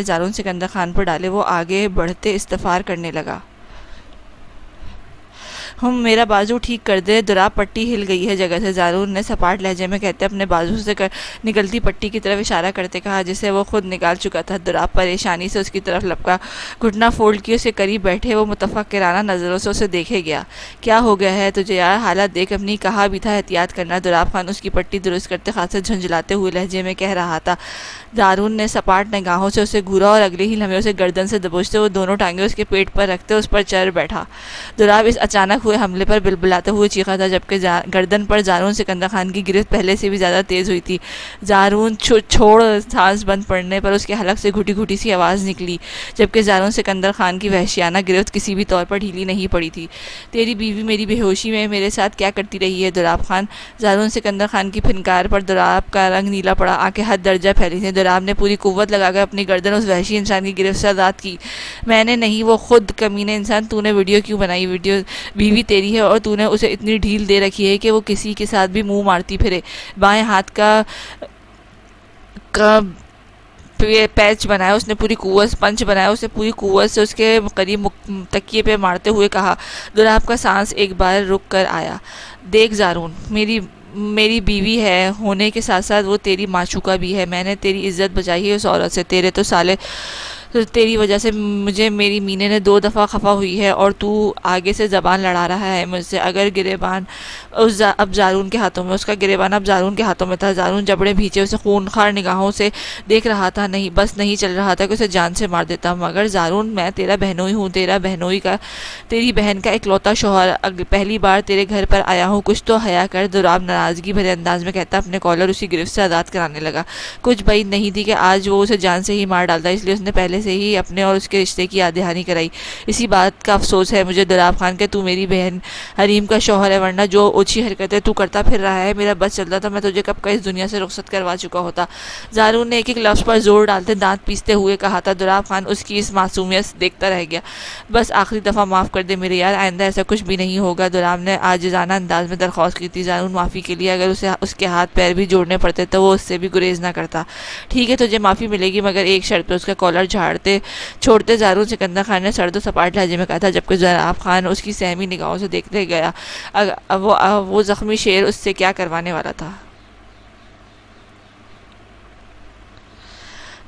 زارون سکندر خان پر ڈالے، وہ آگے بڑھتے استفار کرنے لگا۔ میرا بازو ٹھیک کر دے، دراب پٹی ہل گئی ہے جگہ سے، زارون نے سپاٹ لہجے میں کہتے اپنے بازو سے نکلتی پٹی کی طرف اشارہ کرتے کہا جسے وہ خود نکال چکا تھا۔ دراب پریشانی سے اس کی طرف لپکا، گھٹنا فولڈ کی اس کے قریب بیٹھے وہ متفکرانہ نظروں سے اسے دیکھے گیا۔ کیا ہو گیا ہے تجھے یار؟ حالت دیکھ اپنی، کہا بھی تھا احتیاط کرنا، دراب خان اس کی پٹی درست کرتے خاصے جھنجھلاتے ہوئے لہجے میں کہہ رہا تھا۔ زارون نے سپاٹ نگاہوں سے اسے گھورا اور اگلے ہی لمحے اسے گردن سے دبوچتے وہ دونوں ٹانگیں اس کے پیٹ پر رکھتے اس پر چڑھ بیٹھا۔ دراب اس اچانک ہوئے حملے پر بلبلاتے ہوئے چیخا تھا، جبکہ گردن پر زارون سکندر خان کی گرفت پہلے سے بھی زیادہ تیز ہوئی تھی۔ زارون چھوڑ، سانس بند پڑنے پر اس کے حلق سے گھٹی گھٹی سی آواز نکلی، جبکہ زارون سکندر خان کی وحشیانہ گرفت کسی بھی طور پر ڈھیلی نہیں پڑی تھی۔ تیری بیوی میری بے ہوشی میں میرے ساتھ کیا کرتی رہی ہے دراب خان؟ زارون سکندر خان کی پھنکار پر دراب کا رنگ نیلا پڑا، آنکھیں حد درجہ پھیلی تھیں۔ دراب نے پوری قوت لگا کر اپنی گردن اس وحشی انسان کی گرفت سے آزاد کی۔ میں نے نہیں، وہ خود، کمینے انسان، تو نے ویڈیو کیوں بنائی؟ ویڈیو بیوی تیری ہے اور تو نے اسے اتنی ڈھیل دے رکھی ہے کہ وہ کسی کے ساتھ بھی منہ مارتی پھرے۔ بائیں ہاتھ کا پیچ بنایا اس نے پوری قوت، پنچ بنایا اسے پوری قوت سے اس کے قریب تکیے پہ مارتے ہوئے کہا۔ دراب کا سانس ایک بار رک کر آیا۔ دیکھ زارون، میری بیوی ہے، ہونے کے ساتھ ساتھ وہ تیری معشوقہ بھی ہے۔ میں نے تیری عزت بچائی ہے اس عورت سے، تیرے تو سالے تیری وجہ سے مجھے میری مینے نے 2 دفعہ خفا ہوئی ہے اور تو آگے سے زبان لڑا رہا ہے مجھ سے۔ اگر گریبان اب زارون کے ہاتھوں میں، اس کا گریبان اب زارون کے ہاتھوں میں تھا۔ زارون جبڑے بھیچے اسے خونخوار نگاہوں سے دیکھ رہا تھا، نہیں چل رہا تھا کہ اسے جان سے مار دیتا۔ مگر زارون، میں تیرا بہنوئی ہوں، تیری بہن کا اکلوتا شوہر، پہلی بار تیرے گھر پر آیا ہوں، کچھ تو حیا کر۔ دراب ناراضگی بھرے انداز میں کہتا اپنے کالر اسی گرفت سے آزاد کرانے لگا۔ کچھ بعید نہیں تھی کہ آج وہ اسے جان سے ہی مار ڈالتا، اس لیے اس نے پہلے سے ہی اپنے اور اس کے رشتے کی یاد دہانی کرائی۔ اسی بات کا افسوس ہے مجھے دراب خان کہ تو میری بہن حریم کا شوہر ہے، ورنہ جو اوچھی حرکتیں تو کرتا پھر رہا ہے، میرا بس چلتا تھا میں تجھے کب کا اس دنیا سے رخصت کروا چکا ہوتا۔ زارون نے ایک ایک لفظ پر زور ڈالتے دانت پیستے ہوئے کہا تھا۔ دراب خان اس کی اس معصومیت سے دیکھتا رہ گیا۔ بس آخری دفعہ معاف کر دے میرے یار، آئندہ ایسا کچھ بھی نہیں ہوگا، دراب نے عاجزانہ انداز میں درخواست کی تھی۔ زارون معافی کے لیے اگر اسے اس کے ہاتھ پیر بھی جوڑنے پڑتے تو وہ اس سے بھی گریز نہ کرتا۔ ٹھیک ہے، تجھے معافی ملے گی، مگر ایک شرط پہ۔ اس کا کالر چھوڑتے زارون سکندر خان نے سرد و سپاٹ لہجے میں کہا تھا، جبکہ دراب خان اس کی سہمی نگاہوں سے دیکھتے گیا۔ وہ زخمی شیر اس سے کیا کروانے والا تھا؟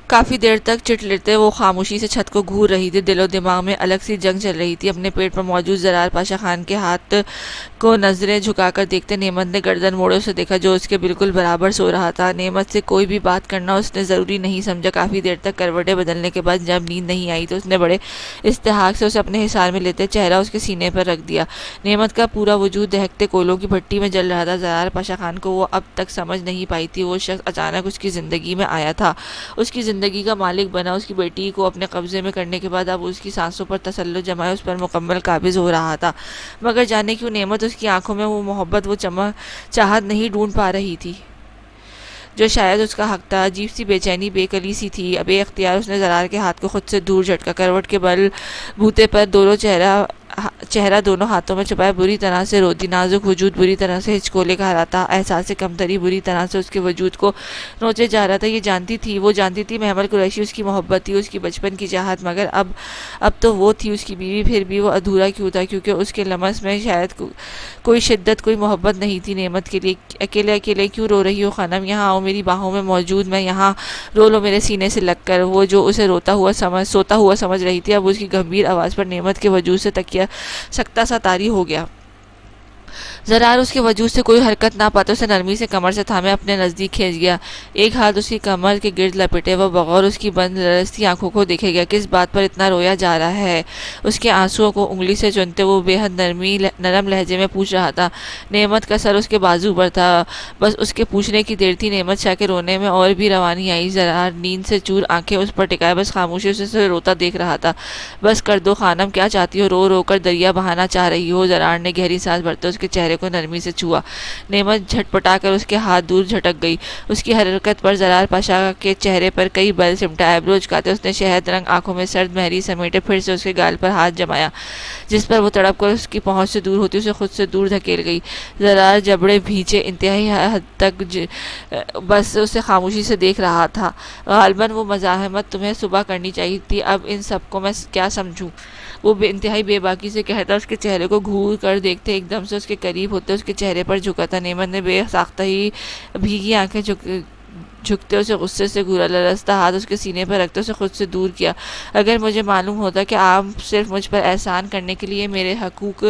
کافی دیر تک چٹ لیتے وہ خاموشی سے چھت کو گھور رہی تھی۔ دل و دماغ میں الگ سی جنگ چل رہی تھی۔ اپنے پیٹ پر موجود زرار پاشا خان کے ہاتھ کو نظریں جھکا کر دیکھتے نعمت نے گردن موڑے اسے دیکھا، جو اس کے بالکل برابر سو رہا تھا۔ نعمت سے کوئی بھی بات کرنا اس نے ضروری نہیں سمجھا۔ کافی دیر تک کروٹیں بدلنے کے بعد جب نیند نہیں آئی تو اس نے بڑے استحقاق سے اسے اپنے حصار میں لیتے چہرہ اس کے سینے پر رکھ دیا۔ نعمت کا پورا وجود دہکتے کوئلوں کی بھٹی میں جل رہا تھا۔ زرار پاشا خان کو وہ اب تک سمجھ نہیں پائی تھی، وہ شخص اچانک اس کی زندگی میں آیا تھا، اس کی زندگی کا مالک بنا، اس کی بیٹی کو اپنے قبضے میں کرنے کے بعد اب اس کی سانسوں پر تسلط جمائے اس پر مکمل قابض ہو رہا تھا۔ مگر جانے کیوں نعمت اس کی آنکھوں میں وہ محبت، وہ چاہت نہیں ڈھونڈ پا رہی تھی جو شاید اس کا حق تھا۔ عجیب سی بے چینی، بے کلی سی تھی۔ بے اختیار اس نے زرار کے ہاتھ کو خود سے دور جھٹکا، کروٹ کے بل بوتے پر چہرہ دونوں ہاتھوں میں چھپائے بری طرح سے رو دی۔ نازک وجود بری طرح سے ہچکولے کا رہا تھا، احساس کمتری بری طرح سے اس کے وجود کو نوچے جا رہا تھا۔ وہ جانتی تھی محمل قریشی اس کی محبت تھی، اس کی بچپن کی چاہت، مگر اب تو وہ تھی اس کی بیوی۔ پھر بھی وہ ادھورا کیوں تھا؟ کیونکہ اس کے لمس میں شاید کوئی شدت، کوئی محبت نہیں تھی نعمت کے لیے۔ اکیلے کیوں رو رہی ہو خانم؟ یہاں آؤ، میری باہوں میں موجود میں یہاں رو لو میرے سینے سے لگ کر۔ وہ جو اسے سوتا ہوا سمجھ رہی تھی، اب اس کی گمبھیر آواز پر نعمت کے وجود سے تکیہ سکتا سا طاری ہو گیا۔ زرار اس کے وجود سے کوئی حرکت نہ پاتے اسے نرمی سے کمر سے تھامے اپنے نزدیک کھینچ گیا۔ ایک ہاتھ اس کی کمر کے گرد لپیٹے وہ بغور اس کی بند لرزتی آنکھوں کو دیکھے گیا۔ کس بات پر اتنا رویا جا رہا ہے؟ اس کے آنسوؤں کو انگلی سے چنتے وہ بے حد نرم لہجے میں پوچھ رہا تھا۔ نعمت کا سر اس کے بازو پر تھا، بس اس کے پوچھنے کی دیر تھی۔ نعمت شاہ کے رونے میں اور بھی روانی آئی۔ زرار نیند سے چور آنکھیں اس پر ٹکائے بس خاموشی سے اسے روتا دیکھ رہا تھا۔ بس کر دو خانم، کیا چاہتی ہو؟ رو رو کر دریا بہانا چاہ رہی ہو؟ زرار نے گہری سانس بھرتے اس کے چہرے چہرے کو نرمی سے چھوا۔ نعمت جھٹپٹا کر اس کے ہاتھ دور جھٹک گئی۔ اس کی حرکت پر زرار پاشا کے چہرے پر کئی بل سمٹا۔ ایبرو اچکاتے اس نے شہد رنگ آنکھوں میں سرد مہری سمیٹے پھر سے اس کے گال پر ہاتھ جمایا، جس پر وہ تڑپ کر اس کی پہنچ سے دور ہوتی اسے خود سے دور دھکیل گئی۔ زرار جبڑے بھینچے انتہائی حد تک بس اسے خاموشی سے دیکھ رہا تھا۔ غالباً وہ مزاحمت تمہیں صبح کرنی چاہیے تھی، اب ان سب کو میں کیا سمجھوں؟ وہ انتہائی بے باکی سے کہتا، اس کے چہرے کو گھور کر دیکھتے ایک دم سے اس کے قریب ہوتے اس کے چہرے پر جھکا تھا۔ نعمت نے بے ساختہ ہی بھیگی آنکھیں جھکتے اسے غصے سے گھورا، لرزتا ہاتھ اس کے سینے پر رکھتے اسے خود سے دور کیا۔ اگر مجھے معلوم ہوتا کہ آپ صرف مجھ پر احسان کرنے کے لیے میرے حقوق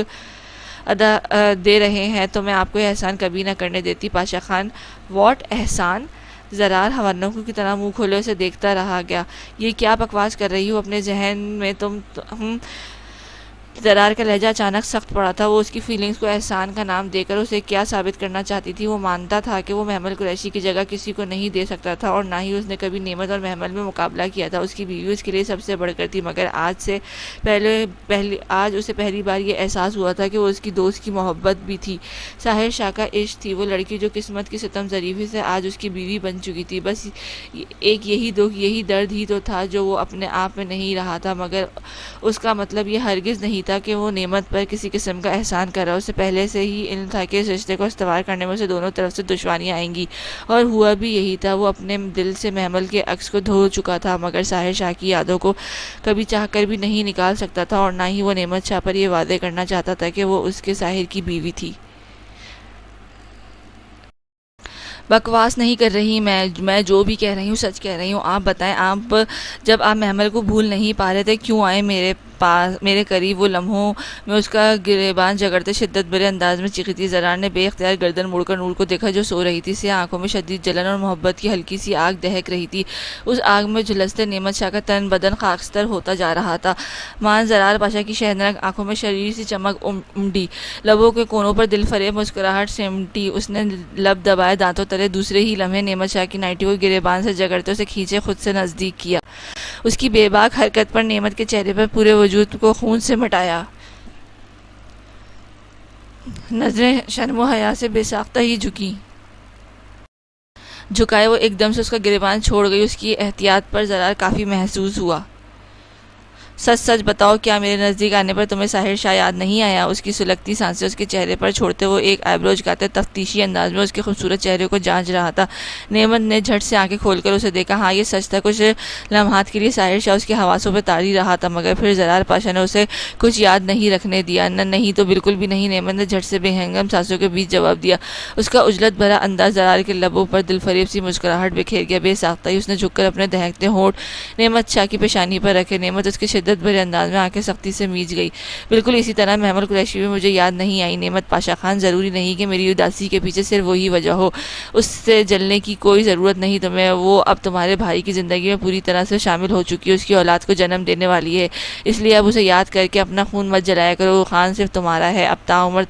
ادا دے رہے ہیں تو میں آپ کو یہ احسان کبھی نہ کرنے دیتی۔ پاشا خان: واٹ احسان؟ زرار حوالوں کی طرح منہ کھولے اسے دیکھتا رہا گیا۔ یہ کیا بکواس کر رہی ہو اپنے ذہن میں تم؟ زرار کا لہجہ اچانک سخت پڑا تھا۔ وہ اس کی فیلنگز کو احسان کا نام دے کر اسے کیا ثابت کرنا چاہتی تھی؟ وہ مانتا تھا کہ وہ محمل قریشی کی جگہ کسی کو نہیں دے سکتا تھا، اور نہ ہی اس نے کبھی نعمت اور محمل میں مقابلہ کیا تھا۔ اس کی بیوی اس کے لیے سب سے بڑھ کر تھی، مگر آج اسے پہلی بار یہ احساس ہوا تھا کہ وہ اس کی دوست کی محبت بھی تھی، ساحر شاہ کا عشق تھی، وہ لڑکی جو قسمت کی ستم ظریفی سے آج اس کی بیوی بن چکی تھی۔ بس ایک یہی دکھ، یہی درد ہی تو تھا جو وہ اپنے آپ میں نہیں رہا تھا، مگر اس کا مطلب یہ ہرگز نہیں تھا کہ وہ نعمت پر کسی قسم کا احسان کر رہا۔ اسے پہلے سے ہی علم تھا کہ اس رشتے کو استوار کرنے میں اسے دونوں طرف سے دشواریاں آئیں گی، اور ہوا بھی یہی تھا۔ وہ اپنے دل سے محمل کے عکس کو دھو چکا تھا، مگر ساحر شاہ کی یادوں کو کبھی چاہ کر بھی نہیں نکال سکتا تھا، اور نہ ہی وہ نعمت شاہ پر یہ وعدے کرنا چاہتا تھا کہ وہ اس کے ساحر کی بیوی تھی۔ بکواس نہیں کر رہی میں جو بھی کہہ رہی ہوں سچ کہہ رہی ہوں۔ آپ بتائیں، جب آپ محمل کو بھول نہیں پا رہے تھے کیوں آئے میرے قریب؟ وہ لمحوں میں اس کا گریبان جگڑتے شدت بھرے انداز میں چیخی تھی۔ زرار نے بے اختیار گردن موڑ کر نور کو دیکھا جو سو رہی تھی۔ سیاہ آنکھوں میں شدید جلن اور محبت کی ہلکی سی آگ دہک رہی تھی۔ اس آگ میں جھلستے نعمت شاہ کا تن بدن خاکستر ہوتا جا رہا تھا۔ مان زرار پاشا کی شہدرنگ آنکھوں میں شریر سی چمک امڈی، لبوں کے کونوں پر دل فریب مسکراہٹ سمٹی۔ اس نے لب دبائے دانتوں تلے، دوسرے ہی لمحے نعمت شاہ کی نائٹی کو گریبان سے جگڑتے اسے کھینچے خود سے نزدیک کیا۔ اس کی بے باک حرکت پر نعمت کے چہرے پر پورے وجود کو خون سے مٹایا۔ نظریں شرم و حیا سے بے ساختہ ہی جھکائے وہ ایک دم سے اس کا گریبان چھوڑ گئی۔ اس کی احتیاط پر زرار کافی محسوس ہوا۔ سچ سچ بتاؤ، کیا میرے نزدیک آنے پر تمہیں ساحر شاہ یاد نہیں آیا؟ اس کی سلگتی سانسیں اس کے چہرے پر چھوڑتے وہ ایک آئیبرو اچکاتے تفتیشی انداز میں اس کے خوبصورت چہرے کو جانچ رہا تھا۔ نعمت نے جھٹ سے آنکھیں کھول کر اسے دیکھا۔ ہاں، یہ سچ تھا، کچھ لمحات کے لیے ساحر شاہ اس کے حواسوں پہ طاری رہا تھا، مگر پھر زرار پاشا نے اسے کچھ یاد نہیں رکھنے دیا۔ نہیں تو بالکل بھی نہیں، نعمت نے جھٹ سے بے ہنگم سانسوں کے بیچ جواب دیا۔ اس کا عجلت بھرا انداز زرار کے لبوں پر دل فریب سی مسکراہٹ بکھیر گیا۔ بے ساختہ ہی اس نے جھک کر اپنے دہکتے ہونٹ نعمت شاہ کی پیشانی پر رکھے۔ نعمت اس کے شدت بھرے انداز میں آنکھیں سختی سے میچ گئی۔ بالکل اسی طرح محمل قریشی بھی مجھے یاد نہیں آئی۔ نعمت پاشا خان: ضروری نہیں کہ میری اداسی کے پیچھے صرف وہی وجہ ہو، اس سے جلنے کی کوئی ضرورت نہیں تمہیں۔ وہ اب تمہارے بھائی کی زندگی میں پوری طرح سے شامل ہو چکی ہے، اس کی اولاد کو جنم دینے والی ہے، اس لیے اب اسے یاد کر کے اپنا خون مت جلایا کرو۔ خان صرف تمہارا ہے۔ اب تاعمر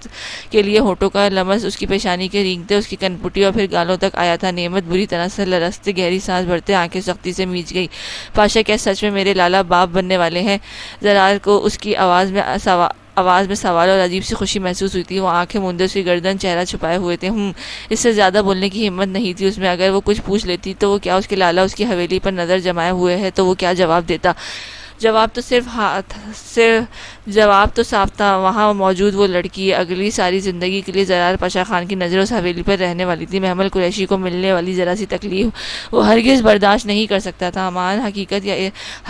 کے لیے ہونٹوں کا لمس اس کی پیشانی کے رینگتے اس کی کنپٹی اور پھر گالوں تک آیا تھا۔ نعمت بری طرح سے لرزتے گہری سانس بھرتے آنکھیں سختی سے میچ گئی۔ پاشا، کیا سچ میں میرے لالا باپ بننے والے ہیں؟ زرار کو اس کی آواز میں سوال اور عجیب سی خوشی محسوس ہوئی تھی۔ وہ آنکھیں موندے اس کی گردن چہرہ چھپائے ہوئے تھے۔ اس سے زیادہ بولنے کی ہمت نہیں تھی اس میں۔ اگر وہ کچھ پوچھ لیتی تو وہ کیا اس کے لالا اس کی حویلی پر نظر جمائے ہوئے ہے تو وہ کیا جواب دیتا؟ جواب تو صاف تھا، وہاں موجود وہ لڑکی اگلی ساری زندگی کے لیے زرار پاشا خان کی نظر اس حویلی پر رہنے والی تھی۔ محمل قریشی کو ملنے والی ذرا سی تکلیف وہ ہرگز برداشت نہیں کر سکتا تھا۔ امان، حقیقت یا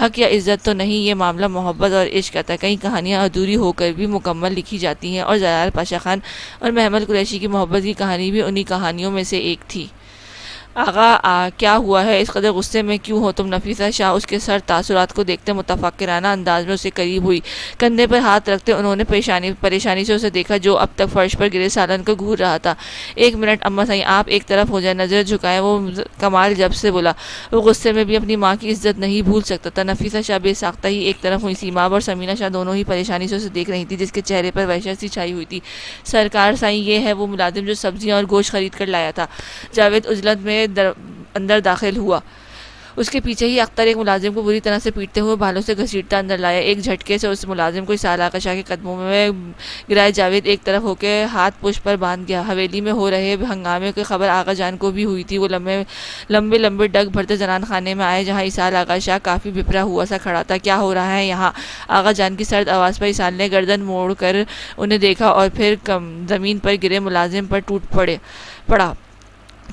حق یا عزت تو نہیں، یہ معاملہ محبت اور عشق کا تھا۔ کئی کہانیاں ادھوری ہو کر بھی مکمل لکھی جاتی ہیں، اور زرار پاشا خان اور محمل قریشی کی محبت کی کہانی بھی انہی کہانیوں میں سے ایک تھی۔ آغا، کیا ہوا ہے؟ اس قدر غصے میں کیوں ہو تم؟ نفیسہ شاہ اس کے سر تاثرات کو دیکھتے متفکرانہ انداز میں اسے قریب ہوئی۔ کندھے پر ہاتھ رکھتے انہوں نے پریشانی سے اسے دیکھا جو اب تک فرش پر گرے سالن کو گھور رہا تھا۔ ایک منٹ اماں سائیں، آپ ایک طرف ہو جائیں۔ نظر جھکائے وہ کمال جب سے بولا۔ وہ غصے میں بھی اپنی ماں کی عزت نہیں بھول سکتا تھا۔ نفیسہ شاہ بے ساختہ ہی ایک طرف ہوئی۔ سیماب اور سمینہ شاہ دونوں ہی پریشانی سے اسے دیکھ رہی تھی، جس کے چہرے پر وحشت سی چھائی ہوئی تھی۔ سرکار سائیں، یہ ہے وہ ملازم جو سبزیاں اور گوشت خرید کر لایا تھا۔ جاوید عجلت میں اندر داخل ہوا۔ اس کے پیچھے ہی اختر ایک ملازم کو بری طرح سے پیٹتے ہوئے بالوں سے گھسیٹتا اندر لایا۔ ایک جھٹکے سے اس ملازم کو اس علاقہ شاہ کے قدموں میں گرائے۔ جاوید ایک طرف ہو کے ہاتھ پشت پر باندھ گیا۔ حویلی میں ہو رہے ہنگامے کی خبر آغا جان کو بھی ہوئی تھی۔ وہ لمبے لمبے ڈگ بھرتے زنان خانے میں آئے جہاں اسحاق آغا شاہ کافی بھپرا ہوا سا کھڑا تھا۔ کیا ہو رہا ہے یہاں؟ آغا جان کی سرد آواز پر اسحاق نے گردن موڑ کر انہیں دیکھا اور پھر زمین پر گرے ملازم پر ٹوٹ پڑا۔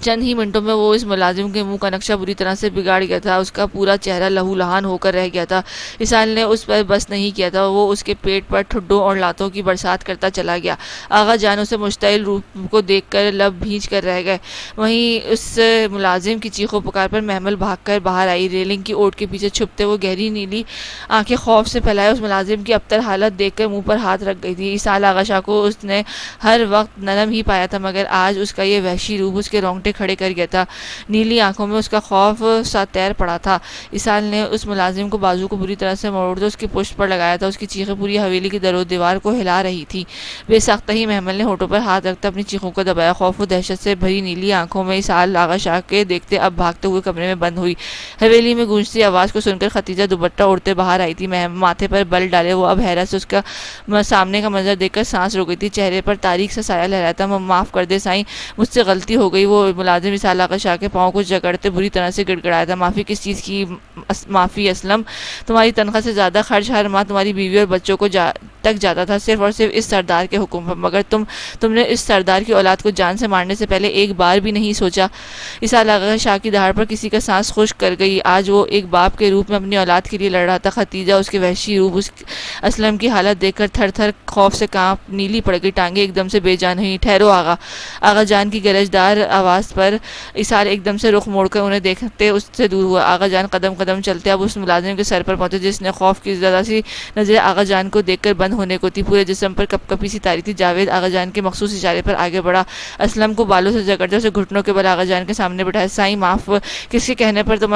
چند ہی منٹوں میں وہ اس ملازم کے منہ کا نقشہ بری طرح سے بگاڑ گیا تھا۔ اس کا پورا چہرہ لہو لہان ہو کر رہ گیا تھا۔ اسحاق نے اس پر بس نہیں کیا تھا، وہ اس کے پیٹ پر ٹھڈوں اور لاتوں کی برسات کرتا چلا گیا۔ آغا جان اسے مشتعل روپ کو دیکھ کر لب بھینچ کر رہ گئے۔ وہیں اس ملازم کی چیخ و پکار پر محمل بھاگ کر باہر آئی۔ ریلنگ کی اوٹ کے پیچھے چھپتے وہ گہری نیلی آنکھیں خوف سے پھیلائے اس ملازم کی ابتر حالت دیکھ کر منہ پر ہاتھ رکھ گئی تھی۔ اسحاق آغا شاہ کو اس نے ہر وقت نرم ہی پایا تھا، مگر آج اس کا یہ وحشی روپ اس کے رونگٹے کھڑے کر گیا تھا۔ نیلی آنکھوں میں اس کا خوف سا تیر پڑا تھا۔ اسحاق نے اس ملازم کو بازو کو بری طرح سے موڑ اس کی پشت پر لگایا تھا۔ اس کی چیخیں پوری حویلی کی در و دیوار کو ہلا رہی تھی۔ بے ساختہ ہی محمل نے ہونٹوں پر ہاتھ رکھتا اپنی چیخوں کو دبایا۔ خوف و دہشت سے بھری نیلی آنکھوں میں اسحاق آغا شاہ کے دیکھتے اب بھاگتے ہوئے کمرے میں بند ہوئی۔ حویلی میں گونجتی آواز کو سن کر ختیجہ دوپٹہ اوڑھتے باہر آئی تھی۔ ماتھے پر بل ڈالے وہ اب حیرت سے اس کا سامنے کا منظر دیکھ کر سانس روک گئی تھی۔ چہرے پر تاریک سا سایہ لہراتا۔ معاف کر دے سائیں، مجھ سے غلطی ہو گئی۔ وہ ملازم اسحاق آغا شاہ کے پاؤں کو جکڑتے بری طرح سے گڑ گڑایا تھا۔ معافی کس چیز کی معافی اسلم؟ تمہاری تنخواہ سے زیادہ خرچ ہر ماہ تمہاری بیوی اور بچوں کو تک جاتا تھا، صرف اور صرف اس سردار کے حکم پر، مگر تم نے اس سردار کی اولاد کو جان سے مارنے سے پہلے ایک بار بھی نہیں سوچا۔ اسحاق آغا شاہ کی دہاڑ پر کسی کا سانس خشک کر گئی۔ آج وہ ایک باپ کے روپ میں اپنی اولاد کے لیے لڑ رہا تھا۔ ختیجہ اس کے وحشی روپ، اسلم کی حالت دیکھ کر تھر تھر خوف سے کانپ نیلی پڑ گئی، ٹانگیں ایک دم سے بے جان ہوئی۔ ٹھہرو آغا! آغا جان کی گرجدار آواز پر اسحاق ایک دم سے رخ موڑ کر انہیں دیکھتے اس سے دور ہوا۔ آغا جان قدم قدم چلتے اب اس ملازم کے سر پر پہنچے جس نے خوف کی زیادہ سی نظریں آغا جان کو دیکھ کر بند ہونے کو تھی۔ پورے جسم پر کپ کپی سی تاری تھی۔ جاوید آغا جان کے مخصوص اشارے پر آگے بڑھا، اسلم کو بالوں سے جکڑتے اسے گھٹنوں کے بل آغا جان کے سامنے بٹھایا۔ سائیں معاف، کس کے کہنے پر تم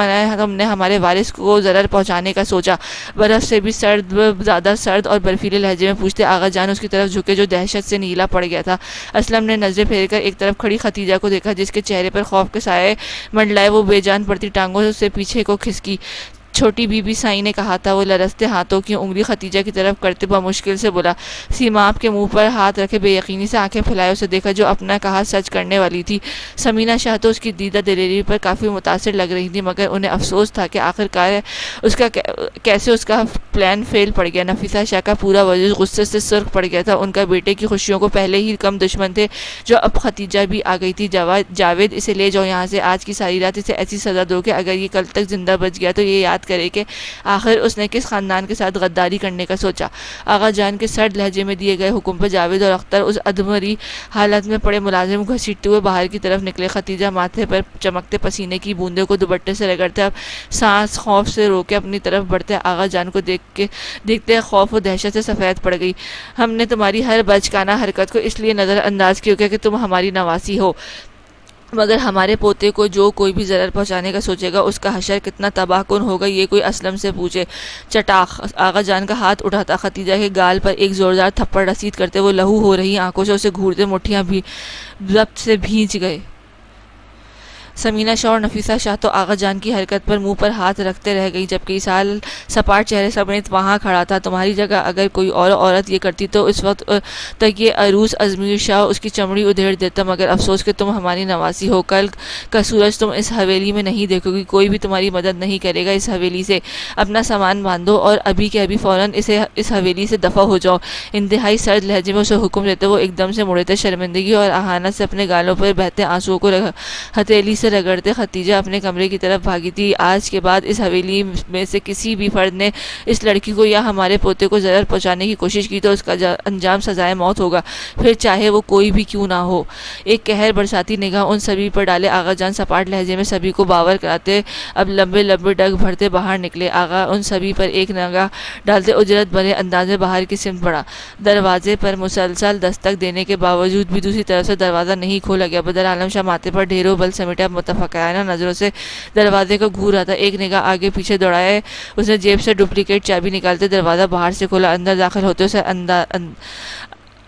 نے ہمارے وارث کو ضرر پہنچانے کا سوچا؟ برف سے بھی زیادہ سرد اور برفیلے لہجے میں پوچھتے آغا جان اس کی طرف جھکے جو دہشت سے نیلا پڑ گیا تھا۔ اسلم نے نظریں پھیر کر ایک طرف کھڑی ختیجہ کو دیکھا جس کے چہرے پر خوف کے سائے منڈلائے۔ وہ بے جان پڑتی ٹانگوں سے پیچھے کو کھسکی۔ چھوٹی بی بی سائیں نے کہا تھا۔ وہ لرزتے ہاتھوں کی انگلی ختیجہ کی طرف کرتے بمشکل سے بولا۔ سیماب کے منہ پر ہاتھ رکھے بے یقینی سے آنکھیں پھیلائے اسے دیکھا جو اپنا کہا سچ کرنے والی تھی۔ سمینہ شاہ تو اس کی دیدہ دلیری پر کافی متاثر لگ رہی تھی، مگر انہیں افسوس تھا کہ آخرکار کیسے اس کا پلان فیل پڑ گیا۔ نفیسہ شاہ کا پورا وجود غصے سے سرخ پڑ گیا تھا۔ ان کا بیٹے کی خوشیوں کو پہلے ہی کم دشمن تھے جو اب ختیجہ بھی آ گئی تھی۔ جاوید اسے لے جاؤ یہاں سے، آج کی ساری رات اسے ایسی سزا دو کہ اگر یہ کل تک زندہ بچ گیا تو یہ یاد کرے کہ آخر اس نے کس خاندان کے ساتھ غداری کرنے کا سوچا۔ آغا جان کے سرد لہجے میں دیے گئے حکم پر جاوید اور اختر اس ادھمری حالت میں پڑے ملازم کو گھسیٹتے ہوئے باہر کی طرف نکلے۔ ختیجہ ماتھے پر چمکتے پسینے کی بوندوں کو دوپٹے سے رگڑتے اب سانس خوف سے روکے اپنی طرف بڑھتے آغا جان کو دیکھتے خوف و دہشت سے سفید پڑ گئی۔ ہم نے تمہاری ہر بچکانہ حرکت کو اس لیے نظر انداز کیا کہ تم ہماری نواسی ہو، مگر ہمارے پوتے کو جو کوئی بھی ضرر پہنچانے کا سوچے گا اس کا حشر کتنا تباہ کن ہوگا یہ کوئی اسلم سے پوچھے۔ چٹاخ! آغا جان کا ہاتھ اٹھاتا ختیجہ کے گال پر ایک زوردار تھپڑ رسید کرتے وہ لہو ہو رہی آنکھوں سے اسے گھورتے مٹھیاں بھی ضبط سے بھینچ گئے۔ سمینہ شاہ اور نفیسہ شاہ تو آغا جان کی حرکت پر منہ پر ہاتھ رکھتے رہ گئی، جبکہ اسحاق سپاٹ چہرے سمیت وہاں کھڑا تھا۔ تمہاری جگہ اگر کوئی اور عورت یہ کرتی تو اس وقت تک یہ عروس ازمیر شاہ اس کی چمڑی ادھیڑ دیتا، مگر افسوس کہ تم ہماری نواسی ہو۔ کل کا سورج تم اس حویلی میں نہیں دیکھو گی، کوئی بھی تمہاری مدد نہیں کرے گا۔ اس حویلی سے اپنا سامان باندھو اور ابھی کے ابھی فوراً اس حویلی سے دفع ہو جاؤ۔ انتہائی سرد لہجے میں اسے حکم دیتے وہ ایک دم سے مڑے تھے۔ شرمندگی اور اہانت سے اپنے گالوں پر بہتے آنسوؤں کو ہتھیلی سے رگڑتے ختیجہ اپنے کمرے کی طرف بھاگی تھی۔ آج کے بعد اس حویلی میں سے کسی بھی فرد نے اس لڑکی کو یا ہمارے پوتے کو ضرر پہنچانے کی کوشش کی تو اس کا انجام سزائے موت ہوگا، پھر چاہے وہ کوئی بھی کیوں نہ ہو۔ ایک قہر برساتی نگاہ ان سبھی پر ڈالے آغا جان سپاٹ لہجے میں سبھی کو باور کراتے اب لمبے لمبے ڈگ بھرتے باہر نکلے۔ آغا ان سبھی پر ایک نگاہ ڈالتے اجرت بھرے انداز میں باہر کی سمت بڑھا۔ دروازے پر مسلسل دستک دینے کے باوجود بھی دوسری طرف سے دروازہ نہیں کھولا گیا۔ بدر عالم شاہ ماتھے پر ڈھیروں بل سمیٹے اب متفقانہ نظروں سے دروازے کو گھور رہا تھا۔ ایک نگاہ آگے پیچھے دوڑائے اس نے جیب سے ڈپلیکیٹ چابی نکالتے دروازہ باہر سے کھولا۔ اندر داخل ہوتے اسے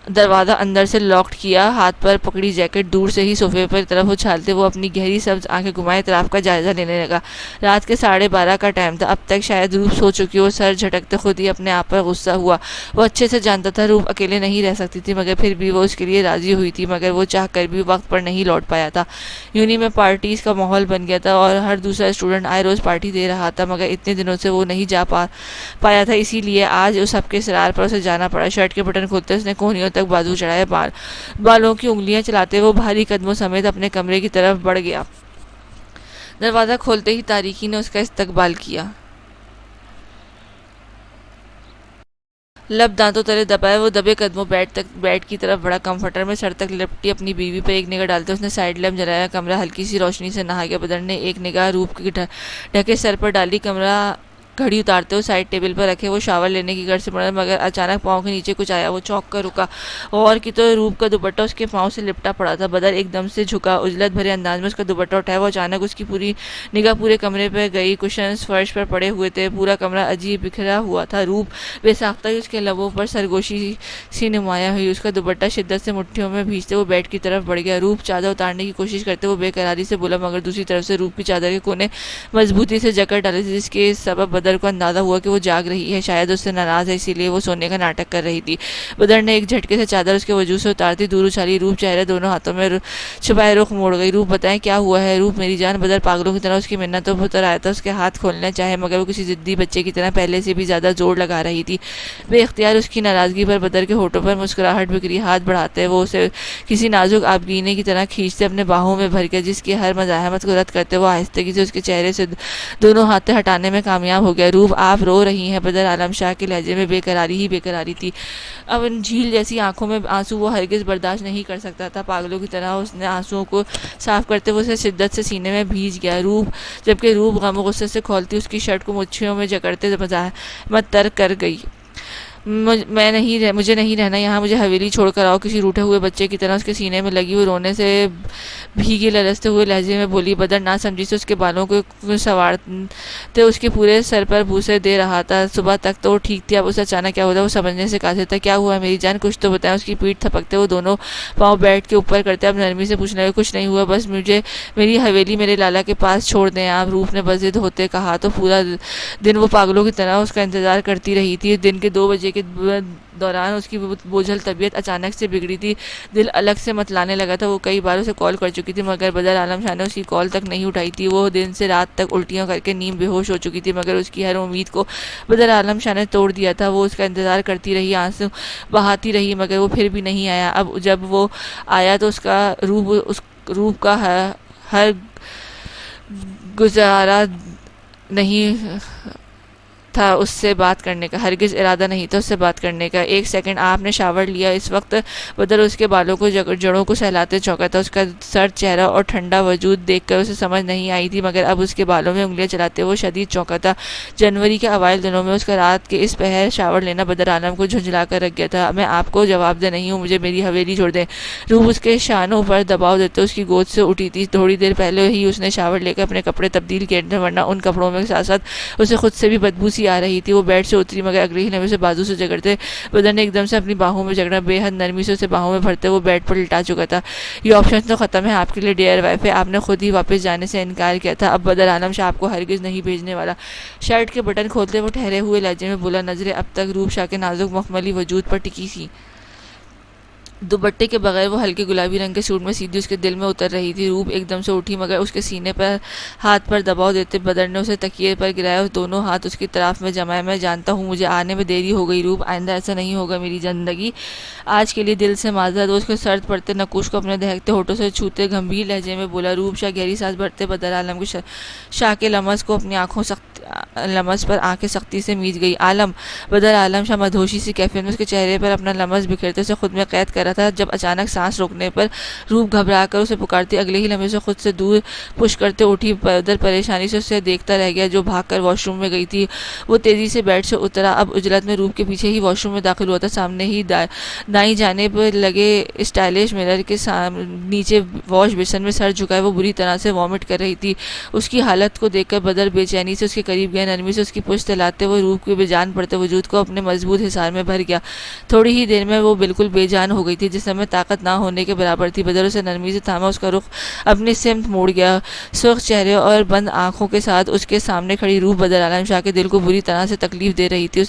دروازہ اندر سے لاکڈ کیا، ہاتھ پر پکڑی جیکٹ دور سے ہی صوفے پر طرف اچھالتے وہ اپنی گہری سبز آنکھیں گھمائے اطراف کا جائزہ لینے لگا۔ رات کے 12:30 کا ٹائم تھا، اب تک شاید روپ سو چکی ہو۔ سر جھٹکتے خود ہی اپنے آپ پر غصہ ہوا۔ وہ اچھے سے جانتا تھا روپ اکیلے نہیں رہ سکتی تھی، مگر پھر بھی وہ اس کے لیے راضی ہوئی تھی، مگر وہ چاہ کر بھی وقت پر نہیں لوٹ پایا تھا۔ یونی میں پارٹیز کا ماحول بن گیا تھا اور ہر دوسرا اسٹوڈنٹ آئے روز پارٹی دے رہا تھا، مگر اتنے دنوں سے وہ نہیں جا پایا تھا، اسی لیے آج اس سب کے اصرار پر اسے جانا پڑا۔ شرٹ کے بٹن کھولتے اس نے کوہنیوں تک بازو چڑھائے، بالوں کی انگلیاں چلاتے وہ بھاری قدموں سمیت اپنے کمرے کی طرف بڑھ گیا۔ دروازہ کھولتے ہی تاریکی نے اس کا استقبال کیا۔ لب دانتوں تلے دبائے وہ دبے قدموں بیڈ کی طرف بڑھا، کمفرٹر میں سر تک لپٹی اپنی بیوی پہ ایک نگاہ ڈالتے اس نے سائیڈ لیمپ جلایا۔ کمرہ ہلکی سی روشنی سے نہا گیا۔ بدر نے ایک نگاہ روپ کی ڈھکے سر پر ڈالی۔ کمرہ گھڑی اتارتے وہ سائڈ ٹیبل پر رکھے وہ شاور لینے کی غرض سے مڑا، مگر اچانک پاؤں کے نیچے کچھ آیا۔ وہ چونک کر رکا، غور کی تو روپ کا دوپٹہ اس کے پاؤں سے لپٹا پڑا تھا۔ بدر ایک دم سے جھکا، عجلت بھرے انداز میں اس کا دوپٹہ اٹھایا۔ وہ اچانک اس کی پوری نگاہ پورے کمرے پہ گئی۔ کشنز فرش پر پڑے ہوئے تھے، پورا کمرہ عجیب بکھرا ہوا تھا۔ روپ بے ساختہ ہی اس کے لبوں پر سرگوشی سی نمایاں ہوئی۔ اس کا دوپٹہ شدت سے مٹھیوں میں بھیجتے وہ بیڈ کی طرف بڑھ گیا۔ روپ چادر اتارنے کی کوشش کرتے وہ بے قراری سے بولا، مگر دوسری طرف سے روپ کی چادر کے کونے مضبوطی سے جکڑ ڈالے تھے، جس کے سبب بدر کو اندازہ ہوا کہ وہ جاگ رہی ہے، شاید اس سے ناراض ہے، اسی لیے وہ سونے کا ناٹک کر رہی تھی۔ بدر نے ایک جھٹکے سے چادر اس کے وجود سے اتارتی دور اچھالی۔ روپ چہرے دونوں ہاتھوں میں چھپائے رخ موڑ گئی۔ روپ بتائیں کیا ہوا ہے؟ روپ میری جان۔ بدر پاگلوں کی طرح اس کی منتوں پر اتر آیا تھا، اس کے ہاتھ کھولنا چاہے، مگر وہ کسی ضدی بچے کی طرح پہلے سے بھی زیادہ زور لگا رہی تھی۔ بے اختیار اس کی ناراضگی پر بدر کے ہونٹوں پر مسکراہٹ بکھری، ہاتھ بڑھاتے وہ اسے کسی نازک آبگینے کی طرح کھینچتے اپنے باہوں میں بھر کے، جس کی ہر مزاحمت کو رد کرتے وہ آہستگی سے اس کے چہرے سے دونوں ہاتھ ہٹانے میں کامیاب ہو گیا۔ روپ آپ رو رہی ہیں؟ بدر عالم شاہ کے لہجے میں بے قراری تھی۔ اب ان جھیل جیسی آنکھوں میں آنسو وہ ہرگز برداشت نہیں کر سکتا تھا۔ پاگلوں کی طرح اس نے آنسوؤں کو صاف کرتے وہ اسے شدت سے سینے میں بھیج گیا۔ جبکہ روپ غم و غصے سے کھولتی اس کی شرٹ کو مٹھیوں میں جکڑتے مزاحمت ترک کر گئی۔ مجھے نہیں رہنا یہاں، مجھے حویلی چھوڑ کر آؤ، کسی روٹھے ہوئے بچے کی طرح اس کے سینے میں لگی ہوئی رونے سے بھیگی لرزتے ہوئے لہجے میں بولی۔ بدر نہ سمجھی سے اس کے بالوں کو سنوارتے اس کے پورے سر پر بوسے دے رہا تھا۔ صبح تک تو وہ ٹھیک تھی، اب اسے اچانک کیا ہوتا وہ سمجھنے سے قاصر تھا۔ کیا ہوا میری جان؟ کچھ تو بتائیں۔ اس کی پیٹھ تھپکتے وہ دونوں پاؤں بیڈ کے اوپر کرتے اب نرمی سے پوچھنے لگے، کچھ نہیں ہوا، بس مجھے میری حویلی میرے لالا کے پاس چھوڑ دیں آپ۔ روپ نے بضد ہوتے کہا۔ تو پورا دن وہ پاگلوں کی طرح اس کا انتظار کرتی رہی تھی۔ دن کے 2 بجے کے دوران اس کی بوجھل طبیعت اچانک سے بگڑی تھی، دل الگ سے متلانے لگا تھا۔ وہ کئی بار اسے کال کر چکی تھی، مگر بدر عالم شاہ نے اس کی کال تک نہیں اٹھائی تھی۔ وہ دن سے رات تک الٹیاں کر کے نیم بے ہوش ہو چکی تھی، مگر اس کی ہر امید کو بدر عالم شاہ نے توڑ دیا تھا۔ وہ اس کا انتظار کرتی رہی، آنسو بہاتی رہی، مگر وہ پھر بھی نہیں آیا۔ اب جب وہ آیا تو اس روپ کا ہر گزارا نہیں تھا اس سے بات کرنے کا، ہرگز ارادہ نہیں تھا اس سے بات کرنے کا۔ ایک سیکنڈ آپ نے شاور لیا؟ اس وقت بدر اس کے بالوں کو جڑوں کو سہلاتے چونکا تھا۔ اس کا سرد چہرہ اور ٹھنڈا وجود دیکھ کر اسے سمجھ نہیں آئی تھی، مگر اب اس کے بالوں میں انگلیاں چلاتے وہ شدید چونکا تھا۔ جنوری کے اوائل دنوں میں اس کا رات کے اس پہر شاور لینا بدر عالم کو جھنجھلا کر رکھ گیا تھا۔ میں آپ کو جواب دہ نہیں ہوں، مجھے میری حویلی چھوڑ دیں۔ روح اس کے شانوں پر دباؤ دیتے اس کی گود سے اٹھی تھی۔ تھوڑی دیر پہلے ہی اس نے شاور لے کر اپنے کپڑے تبدیل کیے تھے، ورنہ ان کپڑوں میں ساتھ ساتھ اسے خود سے بھی بدبو سی آ رہی تھی۔ وہ بیڈ سے اتری، مگر اگلے ہی لمحے سے بازو سے جگڑتے بدن نے ایک دم سے اپنی باہوں میں جگڑا، بے حد نرمی سے اسے باہوں میں بھرتے وہ بیڈ پر لٹا چکا تھا۔ یہ آپشن تو ختم ہے آپ کے لیے ڈیئر وائف، آپ نے خود ہی واپس جانے سے انکار کیا تھا، اب بدر عالم شاہ آپ کو ہرگز نہیں بھیجنے والا۔ شرٹ کے بٹن کھولتے وہ ٹھہرے ہوئے لہجے میں بولا، نظریں اب تک روپ شاہ کے نازک مخملی وجود پر ٹکی سی دوپٹے کے بغیر وہ ہلکے گلابی رنگ کے سوٹ میں سیدھی اس کے دل میں اتر رہی تھی۔ روپ ایک دم سے اٹھی، مگر اس کے سینے پر ہاتھ پر دباؤ دیتے بدر نے اسے تکیے پر گرایا، دونوں ہاتھ اس کی طرف میں جمائے۔ میں جانتا ہوں مجھے آنے میں دیری ہو گئی روپ، آئندہ ایسا نہیں ہوگا میری زندگی، آج کے لیے دل سے معذرت۔ اس کے سرد پڑتے نقوش کو اپنے دہکتے ہونٹوں سے چھوتے گمبھیر لہجے میں بولا۔ روپ شاہ گہری سانس بھرتے بدر عالم کے شاہ کے لمس کو اپنی لمس پر آنکھیں سختی سے میچ گئی۔ عالم، بدر عالم شاہ مدہوشی سی کیفیت میں اس کے چہرے پر اپنا لمس بکھیرتے اسے خود میں قید کر رہا تھا جب اچانک سانس روکنے پر روپ گھبرا کر اسے پکارتی اگلے ہی لمحے سے خود سے دور پش کرتے اٹھی. ادھر پریشانی سے اسے دیکھتا رہ گیا جو بھاگ کر واش روم میں گئی تھی. وہ تیزی سے بیڈ سے اترا. اب عجلت میں روپ کے پیچھے ہی واش روم میں داخل ہوا تھا. سامنے ہی دائیں جانب لگے اسٹائلش مرر کے نیچے واش بیسن میں سر جھکائے وہ بری طرح سے وامٹ کر رہی تھی. اس کی حالت کو دیکھ کر بدر بے چینی سے اس کے قریب گئے. نرمی سے اس کی پشت لاتے وہ روپ کے بے جان پڑتے وجود کو اپنے مضبوط حصار میں بھر گیا. تھوڑی ہی دیر میں وہ بالکل بے جان ہو گئی تھی. جسم میں طاقت نہ ہونے کے برابر تھی. بدر اسے نرمی سے تھاما. اس کا رخ اپنی سمت موڑ گیا. سرخ چہرے اور بند آنکھوں کے ساتھ اس کے سامنے کھڑی روپ بدر عالم شاہ کے دل کو بری طرح سے تکلیف دے رہی تھی.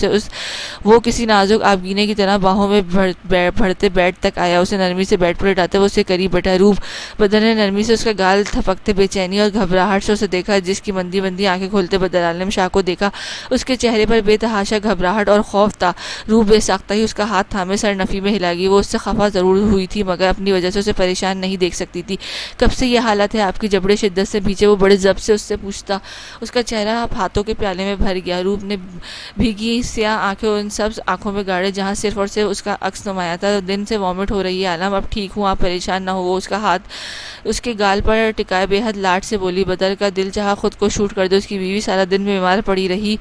وہ کسی نازک آبگینے کی طرح باہوں میں بڑھتے بیڈ تک آیا. اسے نرمی سے بیڈ پر لٹاتے وہ اسے قریب بیٹھا. روپ بدر نے نرمی سے اس کا گال تھپکتے بے چینی اور گھبراہٹ سے اسے دیکھا. جس کی مندی مندی آنکھیں کھولتے بدر عالم شاہ کو دیکھا. اس کے چہرے پر بے تحاشا گھبراہٹ اور خوف تھا. روپ بے ساختہ ہی اس کا ہاتھ تھامے سر نفی میں ہلا گئی. وہ اس سے خفا ضرور ہوئی تھی مگر اپنی وجہ سے اسے پریشان نہیں دیکھ سکتی تھی. کب سے یہ حالت ہے آپ کی؟ جبڑے شدت سے بھیچے وہ بڑے ضبط سے اس سے پوچھتا. اس کا چہرہ اب ہاتھوں کے پیالے میں بھر گیا. روپ نے بھیگی سیاہ آنکھیں ان سبز آنکھوں میں گاڑے جہاں صرف اور صرف اس کا عکس نمایاں تھا. دن سے وامٹ ہو رہی ہے عالم. اب ٹھیک ہوں آپ پریشان نہ ہو. وہ اس کا ہاتھ اس کے گال پر ٹکائے بے حد لاڈ سے بولی. بدر کا دل چاہا خود کو شوٹ کر دے. اس کی بیوی سارا دن بیمار پڑی رہی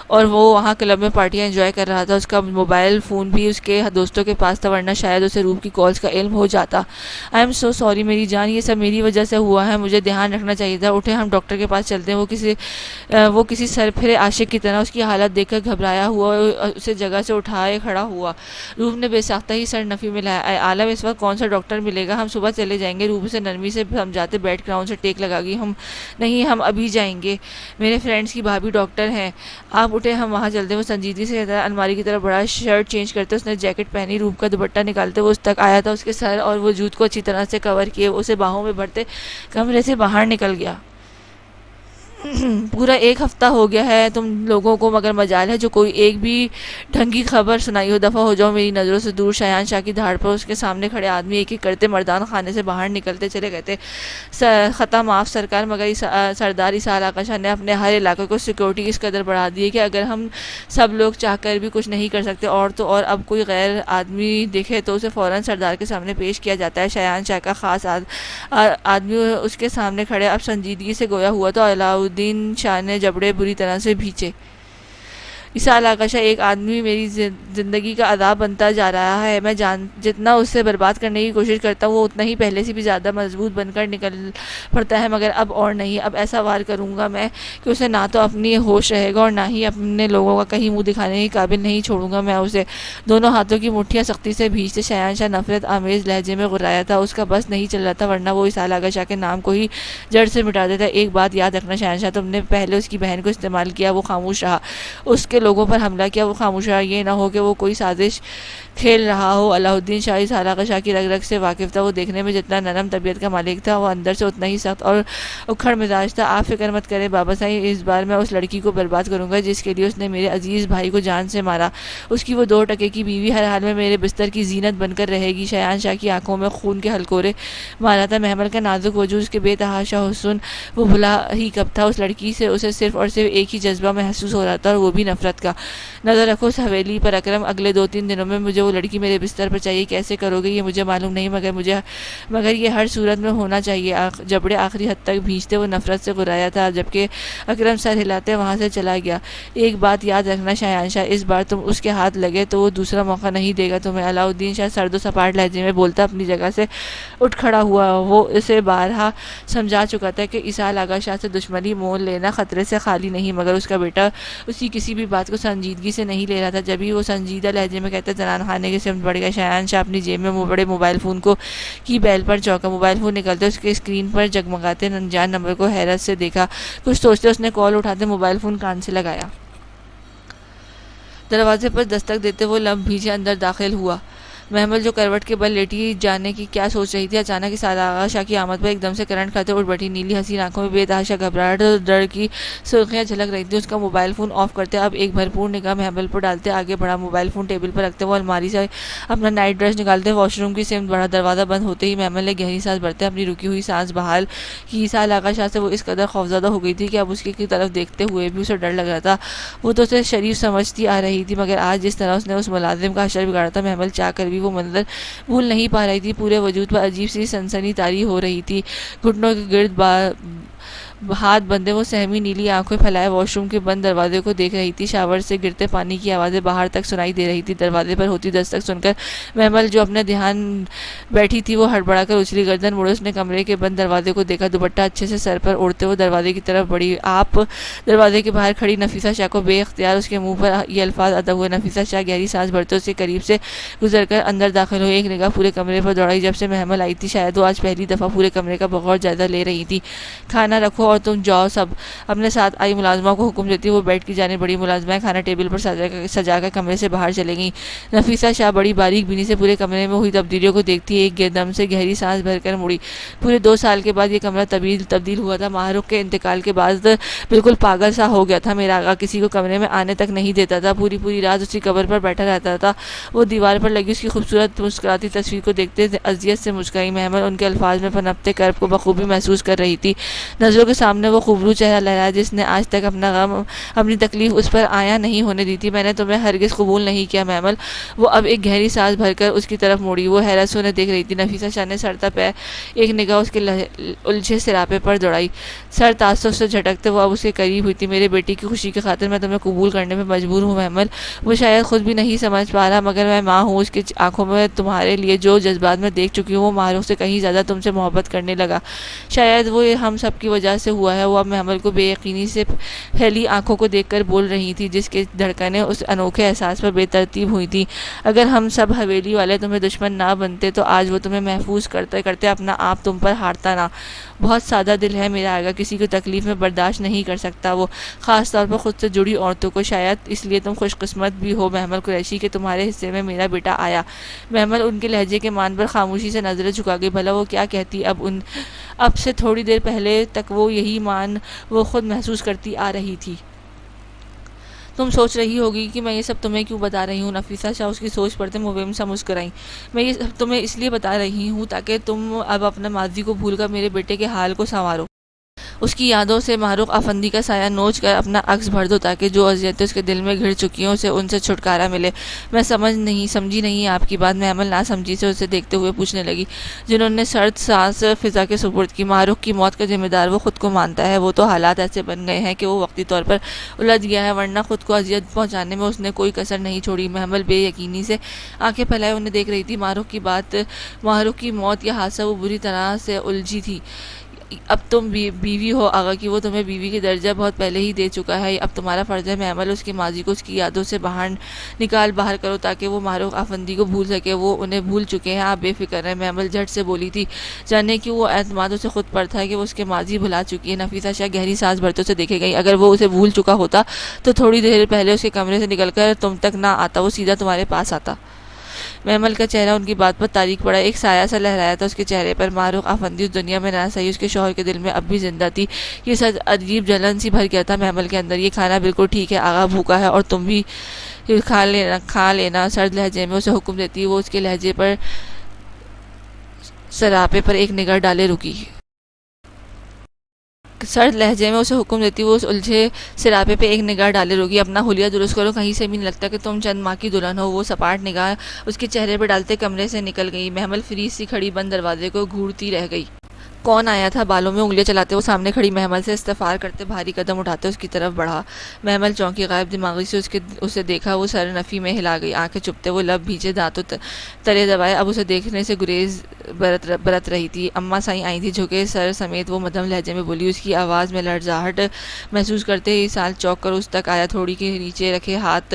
اور وہ وہاں کلب میں پارٹیاں انجوائے کر رہا تھا. اس کا موبائل فون بھی اس کے دوستوں کے پاس تھا ورنہ شاید اسے روپ کی کالز کا علم ہو جاتا. آئی ایم سو سوری میری جان. یہ سب میری وجہ سے ہوا ہے. مجھے دھیان رکھنا چاہیے تھا. اٹھے ہم ڈاکٹر کے پاس چلتے ہیں. وہ کسی سرپھرے عاشق کی طرح اس کی حالت دیکھ کر گھبرایا ہوا اسے جگہ سے اٹھائے کھڑا ہوا. روپ نے بے ساختہ ہی سر نفی میں لایا. عالم اس وقت کون سا ڈاکٹر ملے گا؟ ہم صبح چلے جائیں گے. روپ اسے نرمی سے سمجھاتے بیٹھ گراؤنڈ سے ٹیک لگا گئی. نہیں ہم ابھی جائیں گے. میرے فرینڈس کی بھابھی ڈاکٹر ہیں. آپ اٹھے ہم وہاں چلتے ہیں. وہ سنجیدگی سے الماری کی طرف بڑا. شرٹ چینج کرتے اس نے جیکٹ پہنی. روپ کا دوپٹہ نکالتے وہ اس تک آیا تھا. اس کے سر اور وجود کو اچھی طرح سے کور کیے اسے باہوں میں بھرتے کمرے سے باہر نکل گیا. پورا 1 ہفتہ ہو گیا ہے تم لوگوں کو مگر مجال ہے جو کوئی ایک بھی ڈھنگ کی خبر سنائی ہو. دفعہ ہو جاؤ میری نظروں سے دور. شایان شاہ کی دھاڑ پر اس کے سامنے کھڑے آدمی ایک ایک کرتے مردان خانے سے باہر نکلتے چلے گئے تھے. خطا معاف سرکار مگر سردار اسحاق آقا شاہ نے اپنے ہر علاقے کو سیکورٹی اس قدر بڑھا دی ہے کہ اگر ہم سب لوگ چاہ کر بھی کچھ نہیں کر سکتے. اور تو اور اب کوئی غیر آدمی دکھے تو اسے فوراً سردار کے سامنے پیش کیا جاتا ہے. شایان شاہ کا خاص آدمی اس کے سامنے کھڑے اب سنجیدگی سے گویا ہوا تو علاؤالدین شاہ نے جبڑے بری طرح سے بھیچے. اسحاق آقا شاہ ایک آدمی میری زندگی کا عذاب بنتا جا رہا ہے. میں جتنا اس سے برباد کرنے کی کوشش کرتا ہوں وہ اتنا ہی پہلے سے بھی زیادہ مضبوط بن کر نکل پڑتا ہے مگر اب اور نہیں. اب ایسا وار کروں گا میں کہ اسے نہ تو اپنی ہوش رہے گا اور نہ ہی اپنے لوگوں کا کہیں منہ دکھانے کے قابل نہیں چھوڑوں گا میں اسے. دونوں ہاتھوں کی مٹھیاں سختی سے بھیجتے شایان شاہ نفرت آمیز لہجے میں غرایا تھا. اس کا بس نہیں چل رہا تھا ورنہ وہ اسحاق آقا شاہ کے نام کو ہی جڑ سے مٹا دیتا. ایک بات یاد رکھنا شایان شاہ تم نے پہلے اس کی بہن کو استعمال کیا وہ خاموش رہا. اس کے لوگوں پر حملہ کیا وہ خاموش رہا. یہ نہ ہو کہ وہ کوئی سازش کھیل رہا ہو. علاؤالدین شاہ اسحاق آقا شاہ کی رگ رگ سے واقف تھا. وہ دیکھنے میں جتنا نرم طبیعت کا مالک تھا وہ اندر سے اتنا ہی سخت اور اکھڑ مزاج تھا. آپ فکر مت کریں بابا صاحب اس بار میں اس لڑکی کو برباد کروں گا جس کے لیے اس نے میرے عزیز بھائی کو جان سے مارا. اس کی وہ 2 ٹکے کی بیوی ہر حال میں میرے بستر کی زینت بن کر رہے گی. شایان شاہ کی آنکھوں میں خون کے ہلکورے مارا تھا. محمل کا نازک وجود اس کے بے تحاشا حسن وہ بھلا ہی کب تھا. اس لڑکی سے اسے صرف اور صرف ایک ہی جذبہ محسوس ہو رہا تھا اور وہ بھی نفرت کا. نظر رکھو اس حویلی پر اکرم. اگلے 2-3 دنوں میں مجھے وہ لڑکی میرے بستر پر چاہیے. کیسے کرو گے یہ مجھے معلوم نہیں مگر یہ ہر صورت میں ہونا چاہیے. جبڑے آخری حد تک بھیجتے وہ نفرت سے غرایا تھا جبکہ اکرم سر ہلاتے وہاں سے چلا گیا. ایک بات یاد رکھنا شایان شاہ اس بار تم اس کے ہاتھ لگے تو وہ دوسرا موقع نہیں دے گا تمہیں. علاؤالدین شاہ سرد و سپاٹ لہجے میں بولتا اپنی جگہ سے اٹھ کھڑا ہوا. وہ اسے بارہا سمجھا چکا تھا کہ اسحاق آقا شاہ سے دشمنی مول لینا خطرے سے خالی نہیں مگر اس کا بیٹا اس کی کسی بھی بات کو سنجیدگی سے نہیں لے رہا تھا. جبھی وہ سنجیدہ لہجے میں کہتا زنان خانے کی سمت بڑھ گیا. شایان شاہ اپنی جیب میں بڑے موبائل فون کی بیل پر چوکا. موبائل فون نکلتے اس کے اسکرین پر جگمگاتے انجان نمبر کو حیرت سے دیکھا. کچھ سوچتے اس نے کال اٹھاتے موبائل فون کان سے لگایا. دروازے پر دستک دیتے وہ لب بھیجے اندر داخل ہوا. محمل جو کروٹ کے بل لیٹی جانے کی کیا سوچ رہی تھی اچانک اسحاق آقا شاہ کی آمد پر ایک دم سے کرنٹ کھاتے اٹھ بیٹھی. نیلی حسین آنکھوں میں بے تحاشا گھبراہٹ اور ڈر کی سرخیاں جھلک رہی تھیں. اس کا موبائل فون آف کرتے اب ایک بھرپور نگاہ محمل پر ڈالتے آگے بڑھا. موبائل فون ٹیبل پر رکھتے وہ الماری سے اپنا نائٹ ڈریس نکالتے واش روم کی سمت بڑھا. دروازہ بند ہوتے ہی محمل نے گہری سانس بھرتے اپنی رکی ہوئی سانس بحال کی. اسحاق آقا شاہ سے وہ اس قدر خوفزدہ ہو گئی تھی کہ اب اس کی طرف دیکھتے ہوئے بھی اسے ڈر لگ رہا تھا. وہ تو اسے شریف سمجھتی آ رہی تھی مگر آج جس طرح اس نے اس ملازم کا حشر بگاڑا تھا محمل چاہ کر بھی بھی وہ منظر بھول نہیں پا رہی تھی۔ پورے وجود پر عجیب سی سنسنی طاری ہو رہی تھی۔ گھٹنوں کے گرد ہاتھ بندے وہ سہمی نیلی آنکھیں پھیلائے واش روم کے بند دروازے کو دیکھ رہی تھی۔ شاور سے گرتے پانی کی آوازیں باہر تک سنائی دے رہی تھی۔ دروازے پر ہوتی دستک سن کر محمل جو اپنے دھیان بیٹھی تھی وہ ہڑبڑا کر اچھلی، گردن موڑے اس نے کمرے کے بند دروازے کو دیکھا۔ دوپٹہ اچھے سے سر پر اوڑھتے وہ دروازے کی طرف بڑھی۔ آپ دروازے کے باہر کھڑی نفیسہ شاہ کو بے اختیار اس کے منہ پر یہ الفاظ ادا ہوئے۔ نفیسہ شاہ گہری سانس بھرتے اس کے قریب سے گزر کر اندر داخل ہوئی۔ ایک نگاہ پورے کمرے پر دوڑائی۔ جب سے محمل آئی تھی شاید وہ آج پہلی دفعہ پورے کمرے کا بغور جائزہ لے رہی تھی۔ کھانا رکھو اور تم جاؤ سب، اپنے ساتھ آئی ملازمہ کو حکم دیتی وہ بیڈ کی جانب بڑی۔ ملازمہ کھانا ٹیبل پر سجا کر کمرے سے باہر چلے گئیں۔ نفیسہ شاہ بڑی باریک بینی سے پورے کمرے میں ہوئی تبدیلیوں کو دیکھتی ایک دم سے گہری سانس بھر کر مڑی۔ پورے 2 سال کے بعد یہ کمرہ تبدیل ہوا تھا۔ ماہ رخ کے انتقال کے بعد بالکل پاگل سا ہو گیا تھا میرا آقا، کسی کو کمرے میں آنے تک نہیں دیتا تھا۔ پوری رات اسی قبر پر بیٹھا رہتا تھا۔ وہ دیوار پر لگی اس کی خوبصورت مسکراتی تصویر کو دیکھتے اذیت سے مسکرائی۔ محمل ان کے الفاظ میں پنپتے کرب کو بخوبی محسوس کر رہی تھی۔ نظروں کے سامنے وہ خوبرو چہرہ لہرایا جس نے آج تک اپنا غم، اپنی تکلیف اس پر آیا نہیں ہونے دی تھی۔ میں نے تمہیں ہرگز قبول نہیں کیا محمل۔ وہ اب ایک گہری سانس بھر کر اس کی طرف مڑی۔ وہ حیرت سے انہیں دیکھ رہی تھی۔ نفیسہ شاہ نے سر پہ ایک نگاہ اس کے الجھے سراپے پر دوڑائی۔ سر تعصب سے جھٹکتے وہ اب اس کے قریب ہوئی تھی۔ میرے بیٹی کی خوشی کی خاطر میں تمہیں قبول کرنے میں مجبور ہوں محمل۔ وہ شاید خود بھی نہیں سمجھ پا رہا مگر میں ماں ہوں۔ اس کی آنکھوں میں تمہارے لیے جو جذبات میں دیکھ چکی ہوں وہ ماہ رخ سے کہیں زیادہ تم سے محبت کرنے لگا۔ شاید وہ ہم سب کی وجہ سے ہوا ہے۔ وہ اب محمل کو بے یقینی سے پھیلی آنکھوں کو دیکھ کر بول رہی تھی جس کے دھڑکنیں اس انوکھے احساس پر بے ترتیب ہوئی تھی۔ اگر ہم سب حویلی والے تمہیں دشمن نہ بنتے تو آج وہ تمہیں محفوظ کرتے کرتے اپنا آپ تم پر ہارتا نہ۔ بہت سادہ دل ہے میرا آقا، کسی کو تکلیف میں برداشت نہیں کر سکتا وہ، خاص طور پر خود سے جڑی عورتوں کو۔ شاید اس لیے تم خوش قسمت بھی ہو محمل قریشی کہ تمہارے حصے میں میرا بیٹا آیا۔ محمل ان کے لہجے کے مان پر خاموشی سے نظریں جھکا گئی۔ بھلا وہ کیا کہتی؟ اب سے تھوڑی دیر پہلے تک وہ یہی مان وہ خود محسوس کرتی آ رہی تھی۔ تم سوچ رہی ہوگی کہ میں یہ سب تمہیں کیوں بتا رہی ہوں؟ نفیسہ شاہ اس کی سوچ پڑتے مویم سا مسکرائیں۔ میں یہ سب تمہیں اس لیے بتا رہی ہوں تاکہ تم اب اپنا ماضی کو بھول کر میرے بیٹے کے حال کو سنوارو، اس کی یادوں سے ماہ رخ افندی کا سایہ نوچ کر اپنا عکس بھر دو تاکہ جو اذیتیں اس کے دل میں گھر چکی ہوں ان سے چھٹکارا ملے۔ میں سمجھی نہیں آپ کی بات۔ محمل نہ سمجھی سے اسے دیکھتے ہوئے پوچھنے لگی۔ جنہوں نے سرد سانس فضا کے سپرد کی، ماہ رخ کی موت کا ذمہ دار وہ خود کو مانتا ہے۔ وہ تو حالات ایسے بن گئے ہیں کہ وہ وقتی طور پر الجھ گیا ہے، ورنہ خود کو اذیت پہنچانے میں اس نے کوئی کسر نہیں چھوڑی۔ محمل بے یقینی سے آنکھیں پھیلائے انہیں دیکھ رہی تھی۔ ماہ رخ کی موت یا حادثہ وہ بری طرح سے الجھی تھی۔ اب تم بیوی ہو آقا کی، وہ تمہیں بیوی کی درجہ بہت پہلے ہی دے چکا ہے۔ اب تمہارا فرض ہے محمل اس کے ماضی کو اس کی یادوں سے باہر کرو تاکہ وہ ماہ رخ افندی کو بھول سکے۔ وہ انہیں بھول چکے ہیں، آپ بے فکر ہیں۔ محمل جھٹ سے بولی تھی، جاننے کہ وہ اعتماد اسے خود پر تھا کہ وہ اس کے ماضی بھلا چکی ہے۔ نفیسہ شاہ گہری سانس بھرتے اسے دیکھے گئی۔ اگر وہ اسے بھول چکا ہوتا تو تھوڑی دیر پہلے اس کے کمرے سے نکل کر تم تک نہ آتا، وہ سیدھا تمہارے پاس آتا۔ محمل کا چہرہ ان کی بات پر تاریک پڑا، ایک سایہ سا لہرایا تھا اس کے چہرے پر۔ ماہ رخ افندی اس دنیا میں نہ سہی اس کے شوہر کے دل میں اب بھی زندہ تھی۔ یہ سچ عجیب جلن سی بھر گیا تھا محمل کے اندر۔ یہ کھانا بالکل ٹھیک ہے آقا بھوکا ہے اور تم بھی کھا لینا، سرد لہجے میں اسے حکم دیتی وہ اس کے لہجے پر سراپے پر ایک نگاہ ڈالے رکی۔ وہ اس الجھے سراپے پہ ایک نگاہ ڈالے رکی۔ اپنا حلیہ درست کرو، کہیں سے بھی نہیں لگتا کہ تم چند ماہ کی دلہن ہو۔ وہ سپاٹ نگاہ اس کے چہرے پہ ڈالتے کمرے سے نکل گئی۔ محمل فریج سی کھڑی بند دروازے کو گھورتی رہ گئی۔ کون آیا تھا؟ بالوں میں انگلیاں چلاتے وہ سامنے کھڑی محمل سے استفسار کرتے بھاری قدم اٹھاتے اس کی طرف بڑھا۔ محمل چونکی غائب دماغی سے اسے دیکھا، وہ سر نفی میں ہلا گئی، آنکھیں چپتے وہ لب بھیجے دانتوں تلے دبائے اب اسے دیکھنے سے گریز برت رہی تھی۔ اماں سائیں آئی تھی، جھکے سر سمیت وہ مدھم لہجے میں بولی، اس کی آواز میں لرزاہٹ محسوس کرتے ہی سال چوک کر اس تک آیا۔ تھوڑی کے نیچے رکھے ہاتھ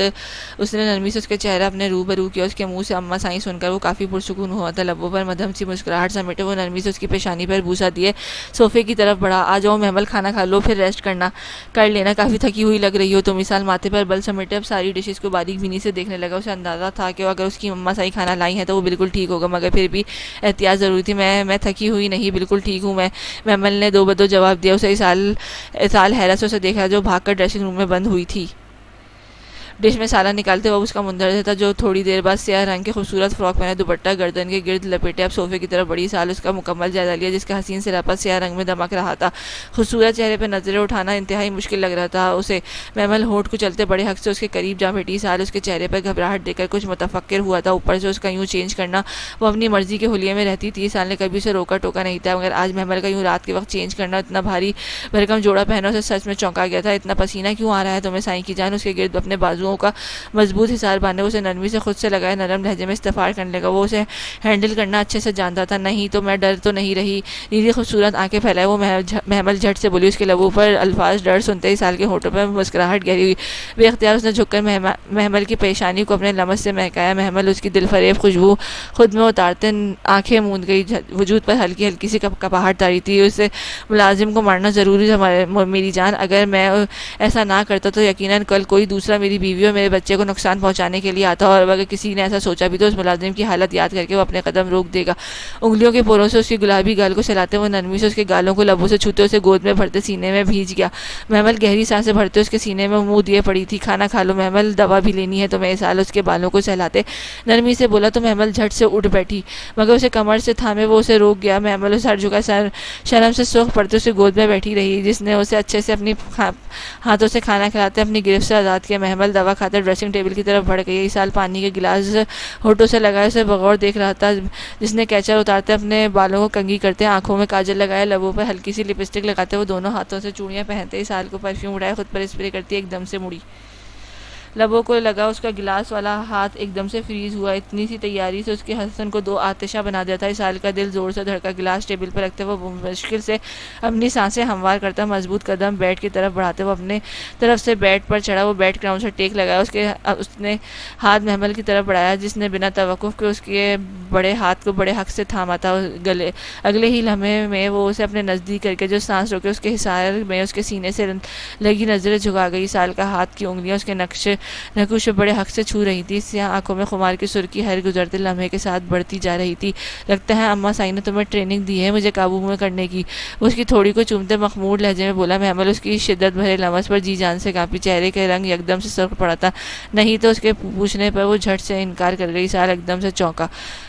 اس نے نرمی سے اس کے چہرہ اپنے روبرو کیا۔ اس کے منہ سے اماں سائیں سن کر وہ کافی پرسکون ہوا تھا۔ لبوں پر مدھم سی مسکراہٹ سمیٹے وہ نرمی سے اس کی پیشانی پر بوسہ دیے صوفے کی طرف بڑھا۔ آ جاؤ محمل، کھانا کھا لو پھر ریسٹ کر لینا، کافی تھکی ہوئی لگ رہی ہو تم۔ مثال ماتھے پر بل سمیٹے اب ساری ڈشز کو باریک بینی سے دیکھنے لگا۔ اسے اندازہ تھا کہ اگر اس کی اماں سائیں کھانا لائی ہیں تو وہ بالکل ٹھیک ہوگا، مگر پھر بھی احتیاط ضروری تھی۔ میں تھکی ہوئی نہیں، بالکل ٹھیک ہوں میں، محمل نے دو بدو جواب دیا۔ اسے اسال حیرت سے اسے دیکھا جو بھاگ کر ڈریسنگ روم میں بند ہوئی تھی۔ ڈش میں سالن نکالتے وہ اس کا مندرجہ تھا، جو تھوڑی دیر بعد سیاہ رنگ کے خوبصورت فراک پہنے، دوپٹہ گردن کے گرد لپیٹے اب صوفے کی طرف بڑی۔ سال اس کا مکمل جائزہ لیا، جس کا حسین سراپا سیاہ رنگ میں دمک رہا تھا۔ خوبصورت چہرے پہ نظریں اٹھانا انتہائی مشکل لگ رہا تھا اسے۔ محمل ہونٹ کو چلتے بڑے حق سے اس کے قریب جا بیٹھی۔ سال اس کے چہرے پر گھبراہٹ دیکھ کر کچھ متفکر ہوا تھا، اوپر سے اس کا یوں چینج کرنا، وہ اپنی مرضی کے حلیے میں رہتی تھی، سال نے کبھی اسے روکا ٹوکا نہیں تھا، مگر آج محمل کا یوں رات کے وقت چینج کرنا، اتنا بھاری بھرکم جوڑا پہنا، اسے سچ میں چونکا گیا تھا۔ اتنا پسینہ کیوں آ رہا ہے تمہیں سائیں کی جان؟ اس کے گرد اپنے بازوؤں کا مضبوط حصار باندھے اسے نرمی سے خود سے لگائے، نرم لہجے میں استفسار کرنے لگا۔ وہ اسے ہینڈل کرنا اچھے سے جانتا تھا۔ نہیں تو میں ڈر تو نہیں رہی؟ نیلی خوبصورت آنکھیں پھیلائے وہ محمل جھٹ سے بولی۔ اس کے لبوں پر الفاظ ڈر سنتے ہی سال کے ہونٹوں پر مسکراہٹ گہری ہوئی۔ بے اختیار اس نے جھک کر محمل کی پیشانی کو اپنے لمس سے مہکایا۔ محمل اس کی دل فریب خوشبو خود میں اتارتے آنکھیں موند گئی، وجود پر ہلکی ہلکی سی کپاہٹ تاری تھی۔ اسے ملازم کو مارنا ضروری تھا میری جان؟ اگر میں ایسا نہ کرتا تو یقیناً کل کوئی دوسرا میری بیوی اور میرے بچے کو نقصان پہنچانے کے لیے آتا، اور اگر کسی نے ایسا سوچا بھی تو اس ملازم کی حالت یاد کر کے وہ اپنے قدم روک دے گا۔ انگلیوں کے پوروں سے اس کی گلابی گال کو سلاتے وہ نرمی سے اس کے گالوں کو لبوں سے چھوتے اسے گود میں بھرتے سینے میں بھیج گیا۔ محمل گہری سانسیں بھرتے اس کے سینے میں منہ دیے پڑی تھی۔ کھانا کھا لو محمل، دوا بھی لینی ہے تمہیں؟ سال اس کے بالوں کو سہلاتے نرمی سے بولا تو محمل جھٹ سے اٹھ بیٹھی، مگر اسے کمر سے تھامے وہ اسے روک گیا۔ محمل سر جھکا، شرم سے سرخ پڑتے اسے گود میں بیٹھی رہی، جس نے اسے اچھے سے اپنی ہاتھوں سے کھانا کھلاتے اپنی گرفت سے آزاد کیا۔ محمل دوا کھاتے ڈریسنگ ٹیبل کی طرف بڑھ گئی۔ سال پانی کے گلاس ہونٹوں سے لگائے اسے بغور دیکھ رہا تھا، جس نے کیچر اتارتے اپنے بالوں کو کنگھی کرتے، آنکھوں میں کاجل لگائے، لبوں پر ہلکی سی لپسٹک لگاتے وہ دونوں ہاتھوں سے چوڑیاں پہنتے ہی سال کو پرفیوم اڑائے خود پر اسپرے کرتی ایک دم سے مڑی، لبوں کو لگا۔ اس کا گلاس والا ہاتھ ایک دم سے فریز ہوا، اتنی سی تیاری سے اس کے حسن کو دو آتشہ بنا دیا تھا۔ سال کا دل زور سے دھڑکا، گلاس ٹیبل پر رکھتے وہ مشکل سے اپنی سانسیں ہموار کرتا، مضبوط قدم بیڈ کی طرف بڑھاتے وہ اپنے طرف سے بیڈ پر چڑھا۔ وہ بیڈ گراؤنڈ سے ٹیک لگایا، اس نے ہاتھ محمل کی طرف بڑھایا، جس نے بنا توقف کے اس کے بڑے ہاتھ کو بڑے حق سے تھاما تھا۔ اگلے ہی لمحے میں وہ اسے اپنے نزدیک کر کے جو سانس روکے اس کے حصار میں اس کے سینے سے لگی نظریں جھکا گئی۔ سال کا ہاتھ کی انگلیاں اس کے نقوش بڑے حق سے چھو رہی تھی، سیاہ آنکھوں میں خمار کی سرخی ہر گزرتے لمحے کے ساتھ بڑھتی جا رہی تھی۔ لگتا ہے اماں سائی نے تمہیں ٹریننگ دی ہے مجھے قابو میں کرنے کی، وہ اس کی تھوڑی کو چومتے مخمور لہجے میں بولا۔ محمل اس کی شدت بھرے لمس پر جی جان سے کانپی، چہرے کے رنگ یکدم سے سرخ پڑا تھا۔ نہیں تو اس کے پوچھنے پر وہ جھٹ سے انکار کر گئی۔ سال ایک دم سے چونکا،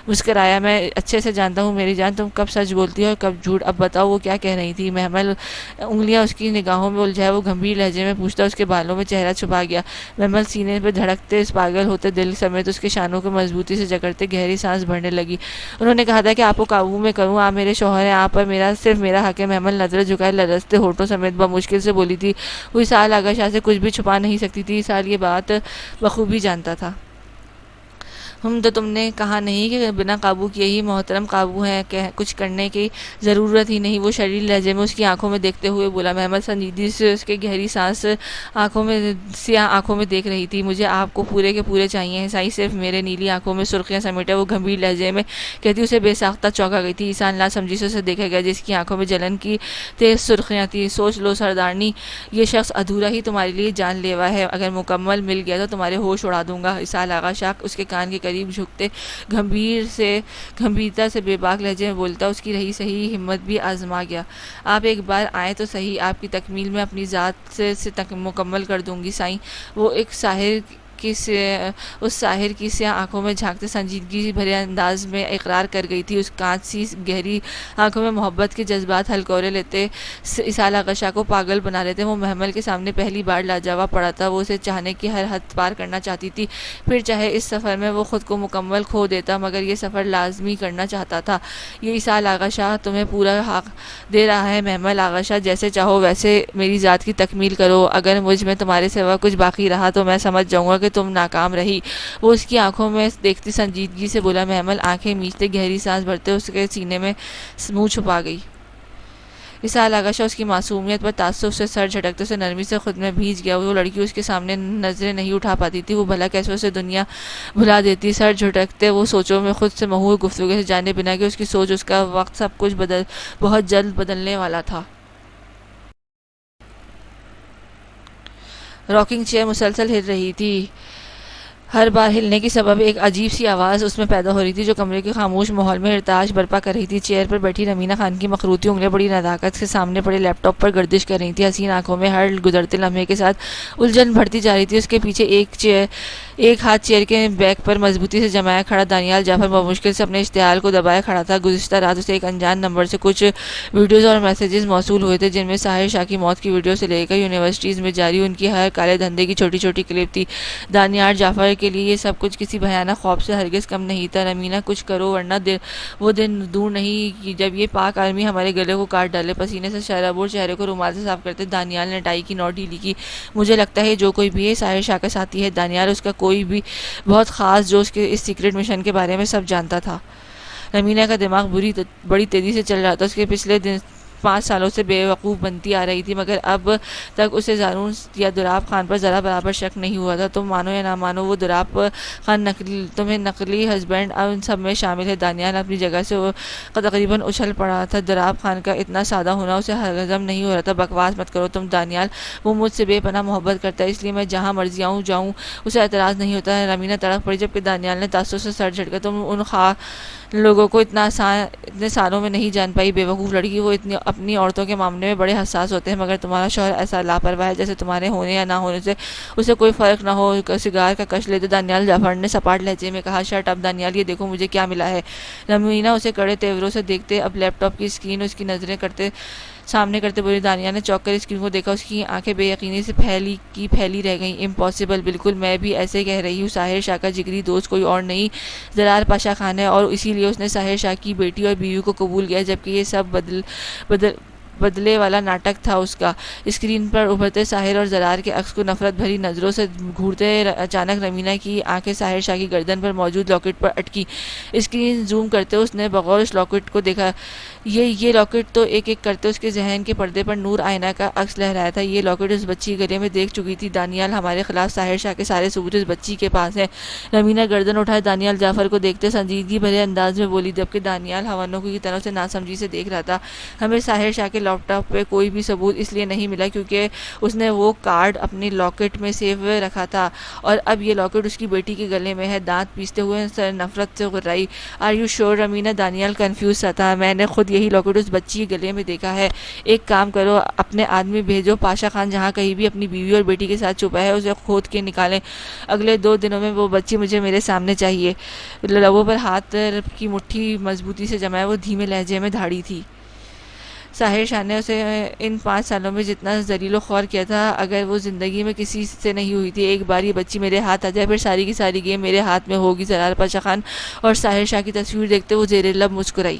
مسکرایا۔ میں اچھے سے جانتا ہوں میری جان، تم کب سچ بولتی ہو اور کب جھوٹ، اب بتاؤ وہ کیا کہہ رہی تھی؟ محمل انگلیاں اس کی نگاہوں میں الجھائے وہ گمبھیر لہجے میں پوچھتا، اس کے بالوں میں چہرہ چھپا گیا۔ محمل سینے پہ دھڑکتے اس پاگل ہوتے دل سمیت اس کے شانوں کو مضبوطی سے جکڑتے گہری سانس بھرنے لگی۔ انہوں نے کہا تھا کہ آپ کو قابو میں کروں، آپ میرے شوہر ہیں، آپ پر صرف میرا حق ہے۔ محمل نظریں جھکائے لرزتے ہونٹوں سمیت بمشکل سے بولی تھی۔ وہ سال آغا شاہ سے کچھ بھی چھپا نہیں سکتی تھی، سال یہ بات بخوبی جانتا تھا۔ تو تم نے کہا نہیں کہ بنا قابو کیے ہی محترم قابو ہیں، کچھ کرنے کی ضرورت ہی نہیں، وہ شریر لہجے میں اس کی آنکھوں میں دیکھتے ہوئے بولا۔ محمل سنجیدگی سے اس کے گہری سانس سیاہ آنکھوں میں دیکھ رہی تھی۔ مجھے آپ کو پورے کے پورے چاہیے ہیں سائی، صرف میرے۔ نیلی آنکھوں میں سرخیاں سمیٹے وہ گمبھیر لہجے میں کہتی اسے بے ساختہ چونکا گئی تھی۔ انسان لا سمجھی سے اسے دیکھا گیا، جس کی آنکھوں میں جلن کی تیز سرخیاں تھی۔ سوچ لو سردارنی، یہ شخص ادھورا ہی تمہارے لیے جان لیوا ہے، اگر مکمل مل گیا تو تمہارے ہوش اڑا دوں گا۔ اسحاق آغا شاہ اس کے کان کے قریب جھکتے گمبھیرتا سے بے باک لہجے میں بولتا، اس کی رہی صحیح ہمت بھی آزما گیا۔ آپ ایک بار آئیں تو صحیح، آپ کی تکمیل میں اپنی ذات سے مکمل کر دوں گی سائیں۔ وہ ایک اس ساحر کی سیاہ آنکھوں میں جھانکتے سنجیدگی بھرے انداز میں اقرار کر گئی تھی۔ اس کانچ سی گہری آنکھوں میں محبت کے جذبات ہلکورے لیتے اسحاق آغا شاہ کو پاگل بنا لیتے۔ وہ محمل کے سامنے پہلی بار لاجواب پڑا تھا، وہ اسے چاہنے کی ہر حد پار کرنا چاہتی تھی، پھر چاہے اس سفر میں وہ خود کو مکمل کھو دیتا، مگر یہ سفر لازمی کرنا چاہتا تھا۔ یہ اسحاق آغا شاہ تمہیں پورا حق دے رہا ہے محمل آغا شاہ، جیسے چاہو ویسے میری ذات کی تکمیل کرو، اگر مجھ میں تمہارے سوا کچھ باقی رہا تو میں سمجھ جاؤں گا کہ تم ناکام رہی۔ وہ اس کی آنکھوں میں دیکھتی سنجیدگی سے بولا۔ محمل آنکھیں میچتے گہری سانس بھرتے اس کے سینے میں منہ چھپا گئی۔ اسحاق آغا شاہ اس کی معصومیت پر تعصب سے سر جھٹکتے اسے نرمی سے خود میں بھیج گیا۔ وہ لڑکی اس کے سامنے نظریں نہیں اٹھا پاتی تھی، وہ بھلا کیسے اسے دنیا بھلا دیتی۔ سر جھٹکتے وہ سوچوں میں خود سے مہور گفتگو سے جانے بنا کہ اس کی سوچ، اس کا وقت، سب کچھ بہت جلد بدلنے والا تھا۔ راکنگ چیئر مسلسل ہل رہی تھی، ہر بار ہلنے کی سبب ایک عجیب سی آواز اس میں پیدا ہو رہی تھی جو کمرے کے خاموش ماحول میں ارتعاش برپا کر رہی تھی۔ چیئر پر بیٹھی رمینہ خان کی مخروطی انگلیاں بڑی نزاکت سے سامنے پڑے لیپ ٹاپ پر گردش کر رہی تھیں۔ حسین آنکھوں میں ہر گزرتے لمحے کے ساتھ الجھن بڑھتی جا رہی تھی۔ اس کے پیچھے ایک ہاتھ چیئر کے بیک پر مضبوطی سے جمایا کھڑا دانیال جعفر بمشکل سے اپنے اشتعال کو دبائے کھڑا تھا۔ گزشتہ رات اسے ایک انجان نمبر سے کچھ ویڈیوز اور میسیجز موصول ہوئے تھے جن میں ساحر شاہ کی موت کی ویڈیو سے لے کر یونیورسٹیز میں جاری ان کی ہر کالے دھندے کی چھوٹی چھوٹی کلپ تھی۔ دانیال جعفر کے لیے یہ سب کچھ کسی بھیانک خواب سے ہرگز کم نہیں تھا۔ رمینہ کچھ کرو ورنہ وہ دن دور نہیں کہ جب یہ پاک آرمی ہمارے گلے کو کاٹ ڈالے۔ پسینے سے شرابور چہرے کو رومال سے صاف کرتے دانیال نے ٹائی کی نوٹ ڈھیلی کی۔ مجھے لگتا ہے جو کوئی بھی ہے ساحر شاہ کا ساتھی ہے دانیال، اس کا کوئی بھی بہت خاص جو اس کے اس سیکرٹ مشن کے بارے میں سب جانتا تھا۔ رمینہ کا دماغ بڑی تیزی سے چل رہا تھا۔ اس کے پچھلے 5 سالوں سے بے وقوف بنتی آ رہی تھی مگر اب تک اسے زارون یا دراب خان پر ذرا برابر شک نہیں ہوا تھا۔ تم مانو یا نہ مانو وہ دراب خان تمہیں نقلی ہسبینڈ ان سب میں شامل ہے۔ دانیال اپنی جگہ سے تقریباً اچھل پڑا تھا۔ دراب خان کا اتنا سادہ ہونا اسے ہضم نہیں ہو رہا تھا۔ بکواس مت کرو تم دانیال، وہ مجھ سے بے پناہ محبت کرتا ہے اس لیے میں جہاں مرضی جاؤں اسے اعتراض نہیں ہوتا ہے۔ رمینہ تڑپ پڑی جبکہ دانیال نے تعصب سے سر جھٹکا۔ تم ان لوگوں کو اتنے سالوں میں نہیں جان پائی بے وقوف لڑکی، وہ اپنی عورتوں کے معاملے میں بڑے حساس ہوتے ہیں مگر تمہارا شوہر ایسا لاپرواہ ہے جیسے تمہارے ہونے یا نہ ہونے سے اسے کوئی فرق نہ ہو۔ سگار کا کش لیتے دانیال جعفر نے سپاٹ لہجے میں کہا، شٹ اپ دانیال، یہ دیکھو مجھے کیا ملا ہے۔ رمینہ اسے کڑے تیوروں سے دیکھتے اب لیپ ٹاپ کی اسکرین اس کی نظریں سامنے کرتے بولی۔ دانیال نے چوک کر اسکرین کو دیکھا۔ اس کی آنکھیں بے یقینی سے پھیلی رہ گئیں۔ امپاسبل، بالکل میں بھی ایسے کہہ رہی ہوں۔ ساحر شاہ کا جگری دوست کوئی اور نہیں زرار پاشا خان ہے اور اسی لیے اس نے ساحر شاہ کی بیٹی اور بیوی کو قبول کیا جبکہ یہ سب بدلے والا ناٹک تھا اس کا۔ اسکرین پر ابھرتے ساحر اور زرار کے عکس کو نفرت بھری نظروں سے گھورتے اچانک رمینہ کی آنکھیں ساحر شاہ کی گردن پر موجود لاکٹ پر اٹکی۔ اسکرین زوم کرتے اس نے بغور اس لاکٹ کو دیکھا۔ یہ لاکٹ تو ایک کرتے اس کے ذہن کے پردے پر نور آئینہ کا عکس لہرایا تھا۔ یہ لاکٹ اس بچی گلے میں دیکھ چکی تھی۔ دانیال، ہمارے خلاف ساحر شاہ کے سارے ثبوت اس بچی کے پاس ہیں۔ رمینہ گردن اٹھائے دانیال جعفر کو دیکھتے سنجیدگی بھرے انداز میں بولی جبکہ دانیال ہونوں کی طرف سے ناسمجھی سے دیکھ رہا تھا۔ ہمیں ساحر شاہ کے لیپ ٹاپ پہ کوئی بھی ثبوت اس لیے نہیں ملا کیونکہ اس نے وہ کارڈ اپنی لاکٹ میں سیو رکھا تھا اور اب یہ لاکٹ اس کی بیٹی کے گلے میں ہے۔ دانت پیستے ہوئے سر نفرت سے غرائی۔ Are you sure Ramina? Daniyal confuse سا تھا۔ میں نے خود یہی لاکٹ اس بچی کے گلے میں دیکھا ہے۔ ایک کام کرو، اپنے آدمی بھیجو، پاشا خان جہاں کہیں بھی اپنی بیوی اور بیٹی کے ساتھ چھپا ہے اسے کھود کے نکالیں۔ اگلے 2 دنوں میں وہ بچی مجھے میرے سامنے چاہیے۔ لبوں پر ہاتھ کی مٹھی مضبوطی سے جمائے وہ دھیمے لہجے میں دھاڑی تھی۔ ساحر شاہ نے اسے ان 5 سالوں میں جتنا ذلیل و خوار کیا تھا اگر وہ زندگی میں کسی سے نہیں ہوئی تھی۔ ایک بار یہ بچی میرے ہاتھ آ جائے پھر ساری کی ساری گیم میرے ہاتھ میں ہوگی۔ زرار پاشا خان اور ساحر شاہ کی تصویر دیکھتے وہ زیر لب مسکرائی۔